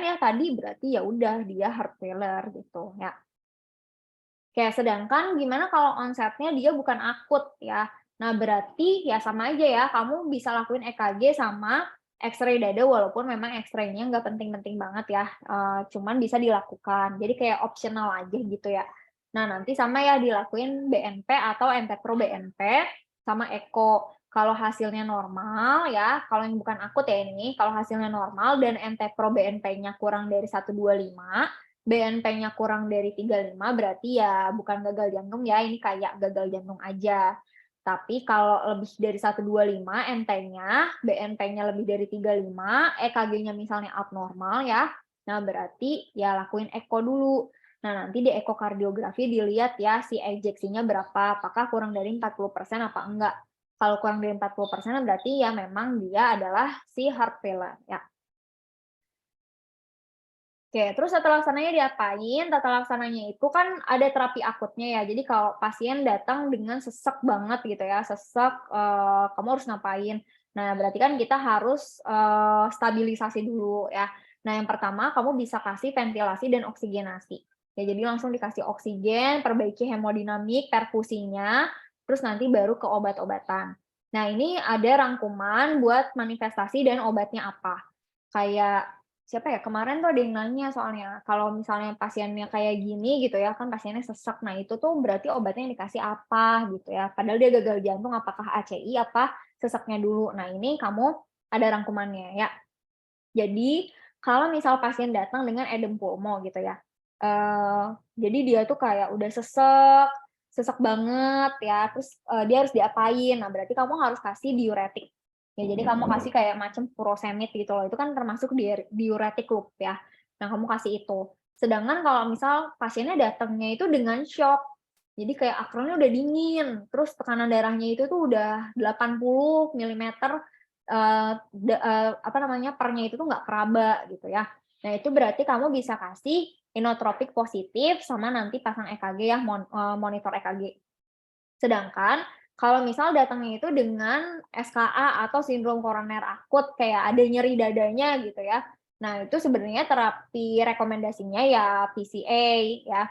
ya tadi berarti ya udah dia heart failure gitu ya. Oke, sedangkan gimana kalau onsetnya dia bukan akut ya. Nah, berarti ya sama aja ya, kamu bisa lakuin EKG sama X-ray dada walaupun memang X-ray-nya nggak penting-penting banget ya, cuman bisa dilakukan. Jadi kayak optional aja gitu ya. Nah, nanti sama ya dilakuin BNP atau NT-proBNP sama eko. Kalau hasilnya normal ya, kalau yang bukan akut ya ini, kalau hasilnya normal dan NT-proBNP-nya kurang dari 125, BNP-nya kurang dari 35 berarti ya bukan gagal jantung ya, ini kayak gagal jantung aja. Tapi kalau lebih dari 125 NT-nya, BNP-nya lebih dari 35, EKG-nya misalnya abnormal ya, nah berarti ya lakuin eko dulu. Nah, nanti di ekokardiografi dilihat ya si ejeksinya berapa, apakah kurang dari 40% apa enggak. Kalau kurang dari 40% berarti ya memang dia adalah si heart failure ya. Oke, terus tata laksananya diapain? Tata laksananya itu kan ada terapi akutnya ya. Jadi kalau pasien datang dengan sesek banget gitu ya, sesek, kamu harus ngapain? Nah, berarti kan kita harus, stabilisasi dulu ya. Nah, yang pertama kamu bisa kasih ventilasi dan oksigenasi. Ya, jadi langsung dikasih oksigen, perbaiki hemodinamik, perfusinya, terus nanti baru ke obat-obatan. Nah, ini ada rangkuman buat manifestasi dan obatnya apa. Kayak siapa ya, kemarin tuh ada yang nanya soalnya, kalau misalnya pasiennya kayak gini gitu ya, kan pasiennya sesek, nah itu tuh berarti obatnya yang dikasih apa gitu ya, padahal dia gagal jantung, apakah ACI apa seseknya dulu. Nah ini kamu ada rangkumannya ya. Jadi kalau misal pasien datang dengan edem pulmo gitu ya, jadi dia tuh kayak udah sesek, sesek banget ya, terus, dia harus diapain, nah berarti kamu harus kasih diuretik. Ya jadi kamu kasih kayak macam furosemid gitu loh, itu kan termasuk diuretik loop ya. Nah kamu kasih itu. Sedangkan kalau misal pasiennya datangnya itu dengan shock, jadi kayak akronnya udah dingin, terus tekanan darahnya itu tuh udah 80 milimeter, apa namanya, pernya itu tuh nggak keraba gitu ya. Nah itu berarti kamu bisa kasih inotropik positif sama nanti pasang EKG ya, monitor EKG. Sedangkan Kalau misal datangnya itu dengan SKA atau sindrom koroner akut, kayak ada nyeri dadanya gitu ya. Nah, itu sebenarnya terapi rekomendasinya ya PCA ya.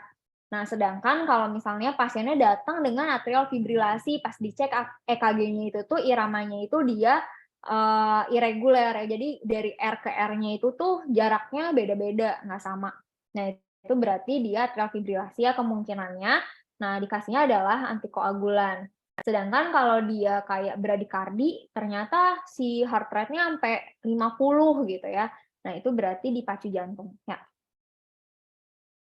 Nah, sedangkan kalau misalnya pasiennya datang dengan atrial fibrilasi, pas dicek EKG-nya itu tuh iramanya itu dia irregular ya. Jadi dari R ke R-nya itu tuh jaraknya beda-beda, nggak sama. Nah, itu berarti dia atrial fibrilasi ya kemungkinannya. Nah, dikasihnya adalah antikoagulan. Sedangkan kalau dia kayak bradikardi, ternyata si heart rate-nya sampai 50 gitu ya. Nah, itu berarti dipacu jantung. Ya.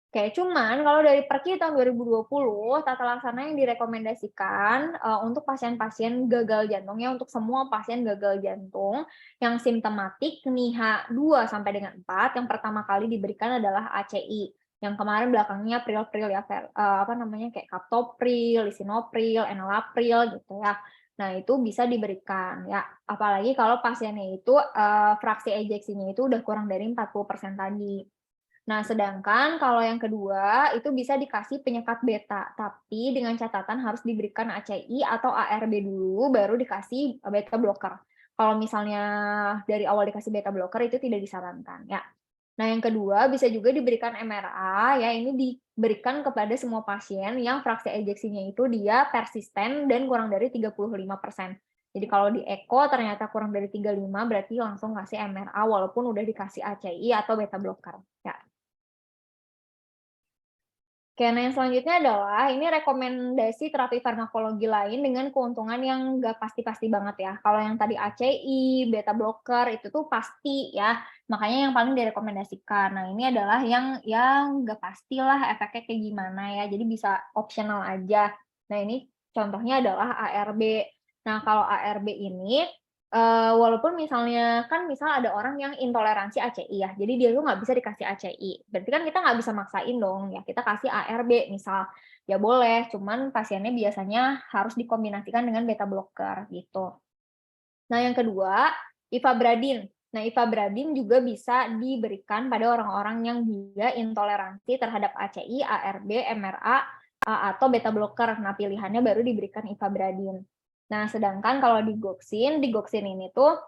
Oke, cuman kalau dari Perki tahun 2020, tata laksana yang direkomendasikan untuk pasien-pasien gagal jantung ya, untuk semua pasien gagal jantung yang simptomatik NIHA 2 sampai dengan 4, yang pertama kali diberikan adalah ACI. Yang kemarin belakangnya pril-pril ya, apa namanya kayak captopril, lisinopril, enalapril gitu ya. Nah, itu bisa diberikan ya, apalagi kalau pasiennya itu fraksi ejeksinya itu udah kurang dari 40% tadi. Nah, sedangkan kalau yang kedua itu bisa dikasih penyekat beta, tapi dengan catatan harus diberikan ACI atau ARB dulu, baru dikasih beta blocker. Kalau misalnya dari awal dikasih beta blocker itu tidak disarankan ya. Nah, yang kedua bisa juga diberikan MRA ya, ini diberikan kepada semua pasien yang fraksi ejeksinya itu dia persisten dan kurang dari 35%. Jadi kalau di echo ternyata kurang dari 35 berarti langsung kasih MRA walaupun udah dikasih ACI atau beta blocker ya. Oke, nah yang selanjutnya adalah ini rekomendasi terapi farmakologi lain dengan keuntungan yang nggak pasti-pasti banget ya. Kalau yang tadi ACI, beta blocker itu tuh pasti ya, makanya yang paling direkomendasikan. Nah ini adalah yang nggak pastilah efeknya kayak gimana ya, jadi bisa optional aja. Nah ini contohnya adalah ARB. Nah kalau ARB ini walaupun misalnya kan misal ada orang yang intoleransi ACI ya, jadi dia tuh nggak bisa dikasih ACI, berarti kan kita nggak bisa maksain dong ya, kita kasih ARB misal, ya boleh, cuman pasiennya biasanya harus dikombinasikan dengan beta blocker gitu. Nah yang kedua, Ivabradin. Nah Ivabradin juga bisa diberikan pada orang-orang yang dia intoleransi terhadap ACI, ARB, MRA, atau beta blocker. Nah pilihannya baru diberikan Ivabradin. Nah, sedangkan kalau di Goxin ini tuh,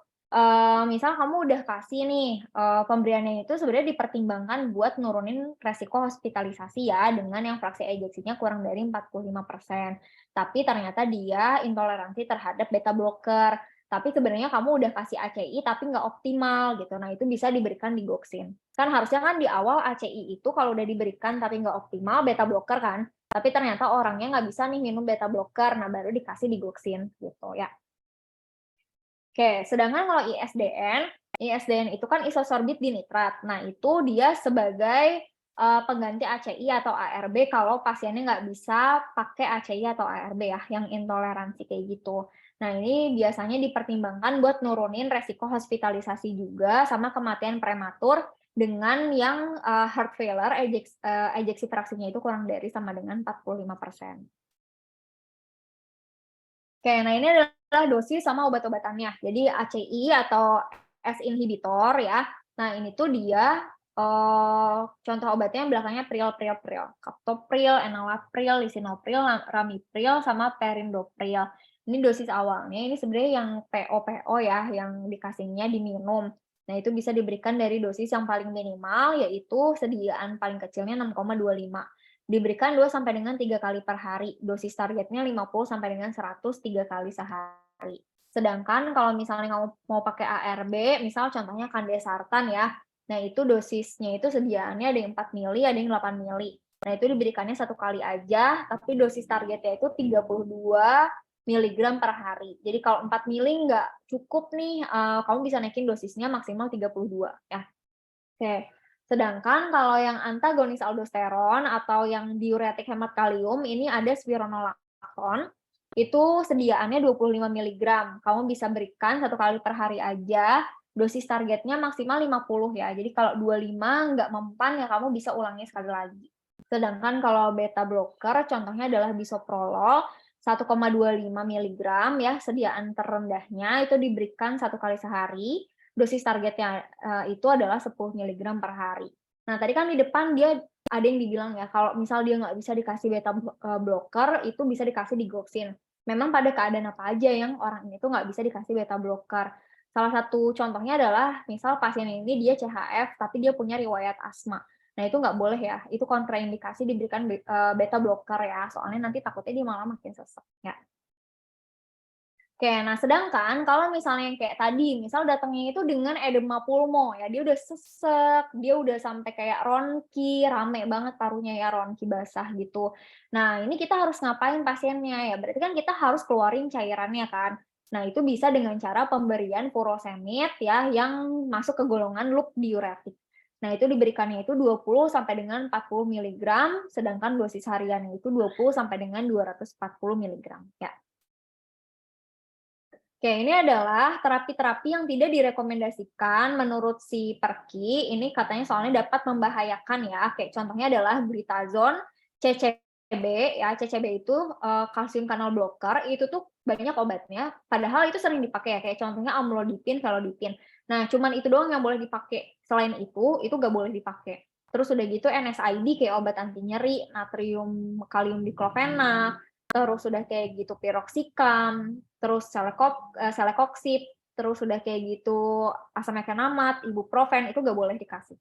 misal kamu udah kasih nih, pemberiannya itu sebenarnya dipertimbangkan buat nurunin resiko hospitalisasi ya, dengan yang fraksi ejeksinya kurang dari 45%. Tapi ternyata dia intoleransi terhadap beta blocker. Tapi sebenarnya kamu udah kasih ACI tapi nggak optimal gitu. Nah, itu bisa diberikan di Goxin. Kan harusnya kan di awal ACI itu kalau udah diberikan tapi nggak optimal, beta blocker kan. Tapi ternyata orangnya nggak bisa nih minum beta blocker, nah baru dikasih digoxin gitu ya. Oke, sedangkan kalau ISDN itu kan isosorbit dinitrat. Nah itu dia sebagai pengganti ACI atau ARB kalau pasiennya nggak bisa pakai ACI atau ARB ya, yang intoleransi kayak gitu. Nah ini biasanya dipertimbangkan buat nurunin resiko hospitalisasi juga sama kematian prematur dengan yang heart failure, ejeksi fraksinya itu kurang dari sama dengan 45%. Oke, nah ini adalah dosis sama obat-obatannya. Jadi ACI atau S inhibitor ya. Nah, ini tuh dia contoh obatnya yang belakangnya pril. Captopril, enalapril, lisinopril, ramipril, sama perindopril. Ini dosis awalnya. Ini sebenarnya yang PO ya, yang dikasihnya diminum. Nah, itu bisa diberikan dari dosis yang paling minimal, yaitu sediaan paling kecilnya 6,25. Diberikan 2 sampai dengan 3 kali per hari. Dosis targetnya 50 sampai dengan 100 3 kali sehari. Sedangkan kalau misalnya kamu mau pakai ARB, misal contohnya Kandesartan ya. Nah, itu dosisnya itu sediaannya ada yang 4 mili, ada yang 8 mili. Nah, itu diberikannya 1 kali aja, tapi dosis targetnya itu 32 miligram per hari. Jadi kalau 4 mili nggak cukup nih, kamu bisa naikin dosisnya maksimal 32 ya. Oke. Sedangkan kalau yang antagonis aldosteron atau yang diuretik hemat kalium ini ada spironolakton. Itu sediaannya 25 miligram. Kamu bisa berikan 1 kali per hari aja. Dosis targetnya maksimal 50 ya. Jadi kalau 25 nggak mempan ya kamu bisa ulangi sekali lagi. Sedangkan kalau beta blocker contohnya adalah bisoprolol 1,25 miligram ya, sediaan terendahnya itu diberikan 1 kali sehari. Dosis targetnya itu adalah 10 miligram per hari. Nah, tadi kan di depan dia ada yang dibilang ya, kalau misal dia nggak bisa dikasih beta blocker, itu bisa dikasih digoxin. memang pada keadaan apa aja yang orang ini tuh nggak bisa dikasih beta blocker. Salah satu contohnya adalah misal pasien ini dia CHF tapi dia punya riwayat asma. Nah itu nggak boleh ya, itu kontraindikasi diberikan beta blocker ya, soalnya nanti takutnya dia malah makin sesek ya. Oke, nah sedangkan kalau misalnya yang kayak tadi, misal datangnya itu dengan edema pulmo ya, dia udah sesek, dia udah sampai kayak ronki, rame banget parunya ya, ronki basah gitu. Nah, ini kita harus ngapain pasiennya ya? Berarti kan kita harus keluarin cairannya kan. Nah, itu bisa dengan cara pemberian furosemid ya yang masuk ke golongan loop diuretik. Nah, itu diberikannya itu 20 sampai dengan 40 mg, sedangkan dosis hariannya itu 20 sampai dengan 240 mg ya. Oke, ini adalah terapi-terapi yang tidak direkomendasikan menurut si Perki. Ini katanya soalnya dapat membahayakan ya. Kayak contohnya adalah glitazon, CCB ya. CCB itu kalsium kanal blocker. Itu tuh banyak obatnya. Padahal itu sering dipakai ya. Kayak contohnya amlodipin, felodipin. Nah, cuman itu doang yang boleh dipakai. Selain itu gak boleh dipakai. Terus udah gitu NSAID kayak obat anti nyeri, natrium kalium diklofenak, terus udah kayak gitu piroxicam, terus celecoxib, terus udah kayak gitu asam ekanamat, ibuprofen, itu nggak boleh dikasih.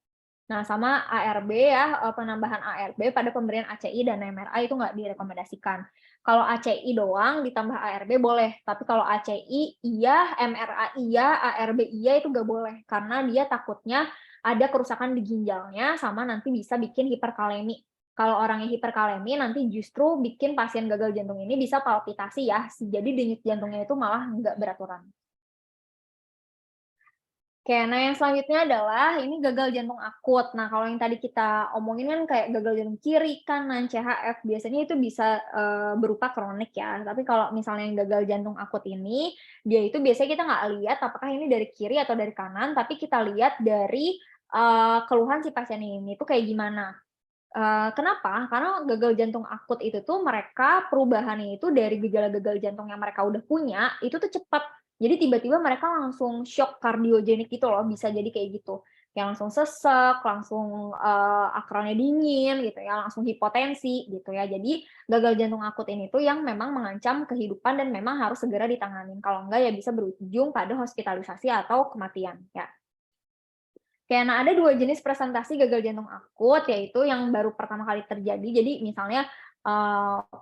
Nah, sama ARB ya, penambahan ARB pada pemberian ACI dan MRA itu nggak direkomendasikan. Kalau ACI doang ditambah ARB boleh, tapi kalau ACI iya, MRA iya, ARB iya itu nggak boleh, karena dia takutnya ada kerusakan di ginjalnya sama nanti bisa bikin hiperkalemi. Kalau orangnya hiperkalemi nanti justru bikin pasien gagal jantung ini bisa palpitasi ya, jadi denyut jantungnya itu malah nggak beraturan. Oke, nah yang selanjutnya adalah ini gagal jantung akut. Nah, kalau yang tadi kita omongin kan kayak gagal jantung kiri, kanan, CHF, biasanya itu bisa berupa kronik ya. Tapi kalau misalnya yang gagal jantung akut ini, dia itu biasanya kita nggak lihat apakah ini dari kiri atau dari kanan, tapi kita lihat dari keluhan si pasien ini tuh kayak gimana. Kenapa? Karena gagal jantung akut itu tuh mereka perubahannya itu dari gejala gagal jantung yang mereka udah punya, itu tuh cepat. Jadi tiba-tiba mereka langsung shock kardiogenik gitu loh, bisa jadi kayak gitu. Yang langsung sesek, langsung akralnya dingin gitu ya, langsung hipotensi gitu ya. Jadi gagal jantung akut ini tuh yang memang mengancam kehidupan dan memang harus segera ditanganin. Kalau enggak ya bisa berujung pada hospitalisasi atau kematian ya. Kayak nah ada 2 jenis presentasi gagal jantung akut, yaitu yang baru pertama kali terjadi. Jadi misalnya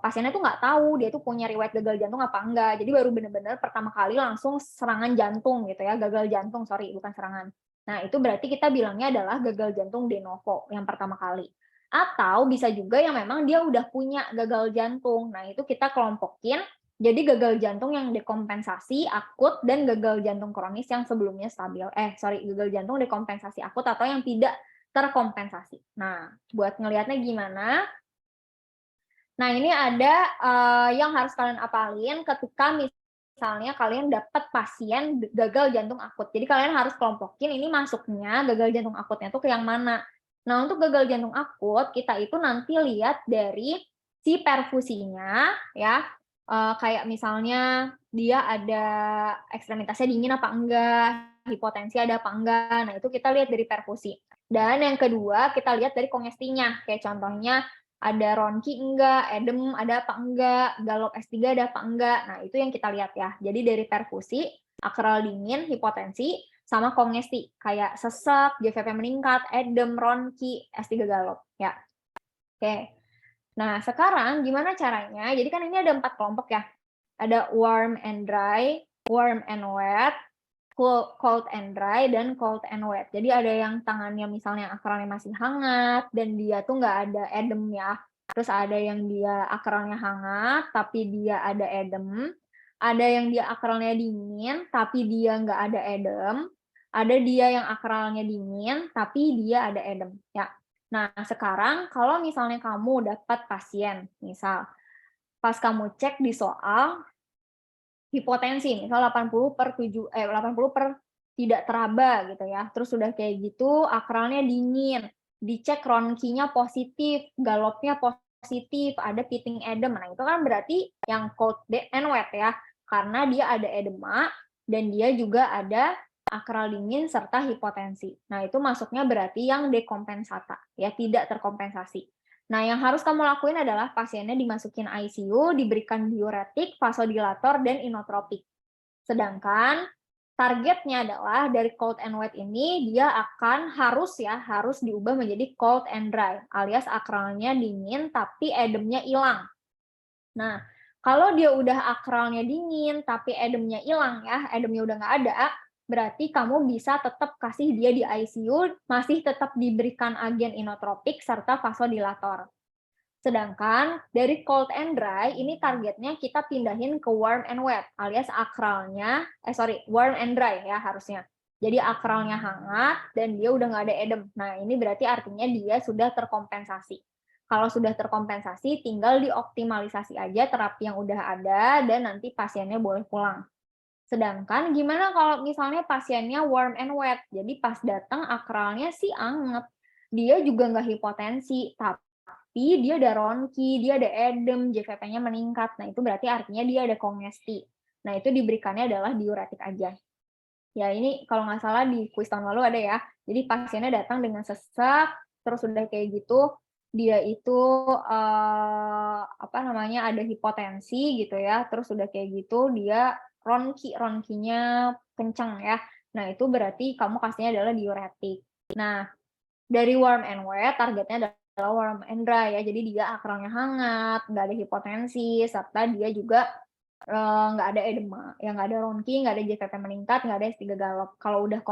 pasiennya tuh nggak tahu dia tuh punya riwayat gagal jantung apa enggak. Jadi baru benar-benar pertama kali langsung serangan jantung gitu ya, gagal jantung, sorry bukan serangan. Nah, itu berarti kita bilangnya adalah gagal jantung de novo yang pertama kali. Atau bisa juga yang memang dia udah punya gagal jantung. Nah, itu kita kelompokin jadi gagal jantung yang dekompensasi akut dan gagal jantung kronis yang sebelumnya stabil. Gagal jantung dekompensasi akut atau yang tidak terkompensasi. Nah, buat ngelihatnya gimana? Nah, ini ada yang harus kalian apalin ketika misalnya kalian dapat pasien gagal jantung akut. Jadi kalian harus kelompokin ini masuknya gagal jantung akutnya tuh ke yang mana. Nah, untuk gagal jantung akut kita itu nanti lihat dari si perfusinya ya. Kayak misalnya dia ada ekstremitasnya dingin apa enggak, hipotensi ada apa enggak. Nah, itu kita lihat dari perfusi. Dan yang kedua, kita lihat dari kongestinya. Kayak contohnya ada ronki enggak, edem ada apa enggak, galop S3 ada apa enggak. Nah, itu yang kita lihat ya. Jadi dari perfusi, akral dingin, hipotensi, sama kongesti. Kayak sesak, GVP meningkat, edem, ronki, S3 galop. Ya. Oke. Nah, sekarang gimana caranya? Jadi kan ini ada 4 kelompok ya. Ada warm and dry, warm and wet, cold and dry, dan cold and wet. Jadi ada yang tangannya misalnya akralnya masih hangat, dan dia tuh nggak ada edem ya. Terus ada yang dia akralnya hangat, tapi dia ada edem. Ada yang dia akralnya dingin, tapi dia nggak ada edem. Ada dia yang akralnya dingin, tapi dia ada edem. Ya. Nah, sekarang kalau misalnya kamu dapat pasien, misal pas kamu cek di soal hipotensi, misal 80 per tidak teraba gitu ya. Terus sudah kayak gitu, akralnya dingin, dicek ronkinya positif, galopnya positif, ada pitting edem. Nah, itu kan berarti yang cold and wet ya, karena dia ada edema dan dia juga ada akral dingin serta hipotensi. Nah, itu masuknya berarti yang dekompensata, ya tidak terkompensasi. Nah, yang harus kamu lakuin adalah pasiennya dimasukin ICU, diberikan diuretik, vasodilator, dan inotropik. Sedangkan targetnya adalah dari cold and wet ini dia akan harus diubah menjadi cold and dry, alias akralnya dingin tapi edemnya hilang. Nah, kalau dia udah akralnya dingin tapi edemnya hilang ya, edemnya udah nggak ada, berarti kamu bisa tetap kasih dia di ICU, masih tetap diberikan agen inotropik serta vasodilator. Sedangkan dari cold and dry ini targetnya kita pindahin ke warm and wet, alias akralnya, warm and dry ya harusnya. Jadi akralnya hangat dan dia udah nggak ada edem. Nah, ini berarti artinya dia sudah terkompensasi. Kalau sudah terkompensasi, tinggal dioptimalisasi aja terapi yang udah ada dan nanti pasiennya boleh pulang. Sedangkan gimana kalau misalnya pasiennya warm and wet, jadi pas datang akralnya sih anget, dia juga nggak hipotensi, tapi dia ada ronki, dia ada edem, JVP-nya meningkat. Nah, itu berarti artinya dia ada kongesti. Nah, itu diberikannya adalah diuretik aja. Ya, ini kalau nggak salah di kuis tahun lalu ada ya. Jadi pasiennya datang dengan sesak, terus udah kayak gitu, dia itu ada hipotensi gitu ya. Terus udah kayak gitu dia ronkinya kencang ya. Nah, itu berarti kamu kasihnya adalah diuretik. Nah, dari warm and wet targetnya adalah warm and dry ya. Jadi dia akralnya hangat, nggak ada hipotensi, serta dia juga nggak ada edema, ya nggak ada ronki, nggak ada JVP meningkat, nggak ada S3 galop. Kalau udah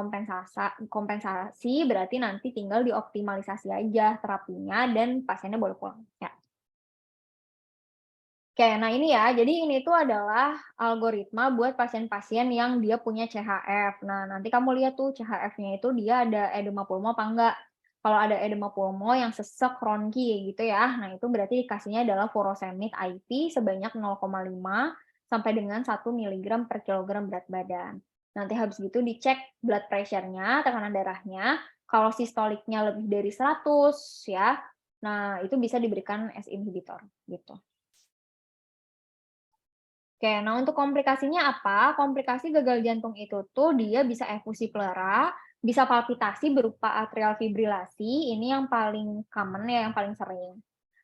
kompensasi berarti nanti tinggal dioptimalisasi aja terapinya dan pasiennya boleh pulang. Ya. Oke, nah ini ya, jadi ini tuh adalah algoritma buat pasien-pasien yang dia punya CHF. Nah, nanti kamu lihat tuh CHF-nya itu dia ada edema pulmo apa enggak. Kalau ada edema pulmo yang sesek, ronki gitu ya, nah itu berarti dikasihnya adalah furosemid IP sebanyak 0,5 sampai dengan 1 mg per kilogram berat badan. Nanti habis gitu dicek blood pressure-nya, tekanan darahnya. Kalau sistoliknya lebih dari 100 ya, nah itu bisa diberikan S inhibitor gitu. Oke, nah untuk komplikasinya apa? Komplikasi gagal jantung itu tuh dia bisa efusi pleura, bisa palpitasi berupa atrial fibrilasi, ini yang paling common ya, yang paling sering.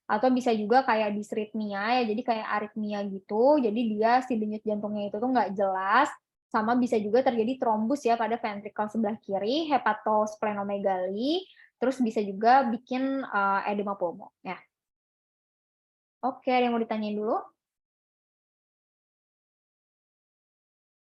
Atau bisa juga kayak disritmia ya, jadi kayak aritmia gitu, jadi dia si denyut jantungnya itu tuh nggak jelas, sama bisa juga terjadi trombus ya pada ventricle sebelah kiri, hepatosplenomegali, terus bisa juga bikin edema pulmo ya. Oke, ada yang mau ditanyain dulu?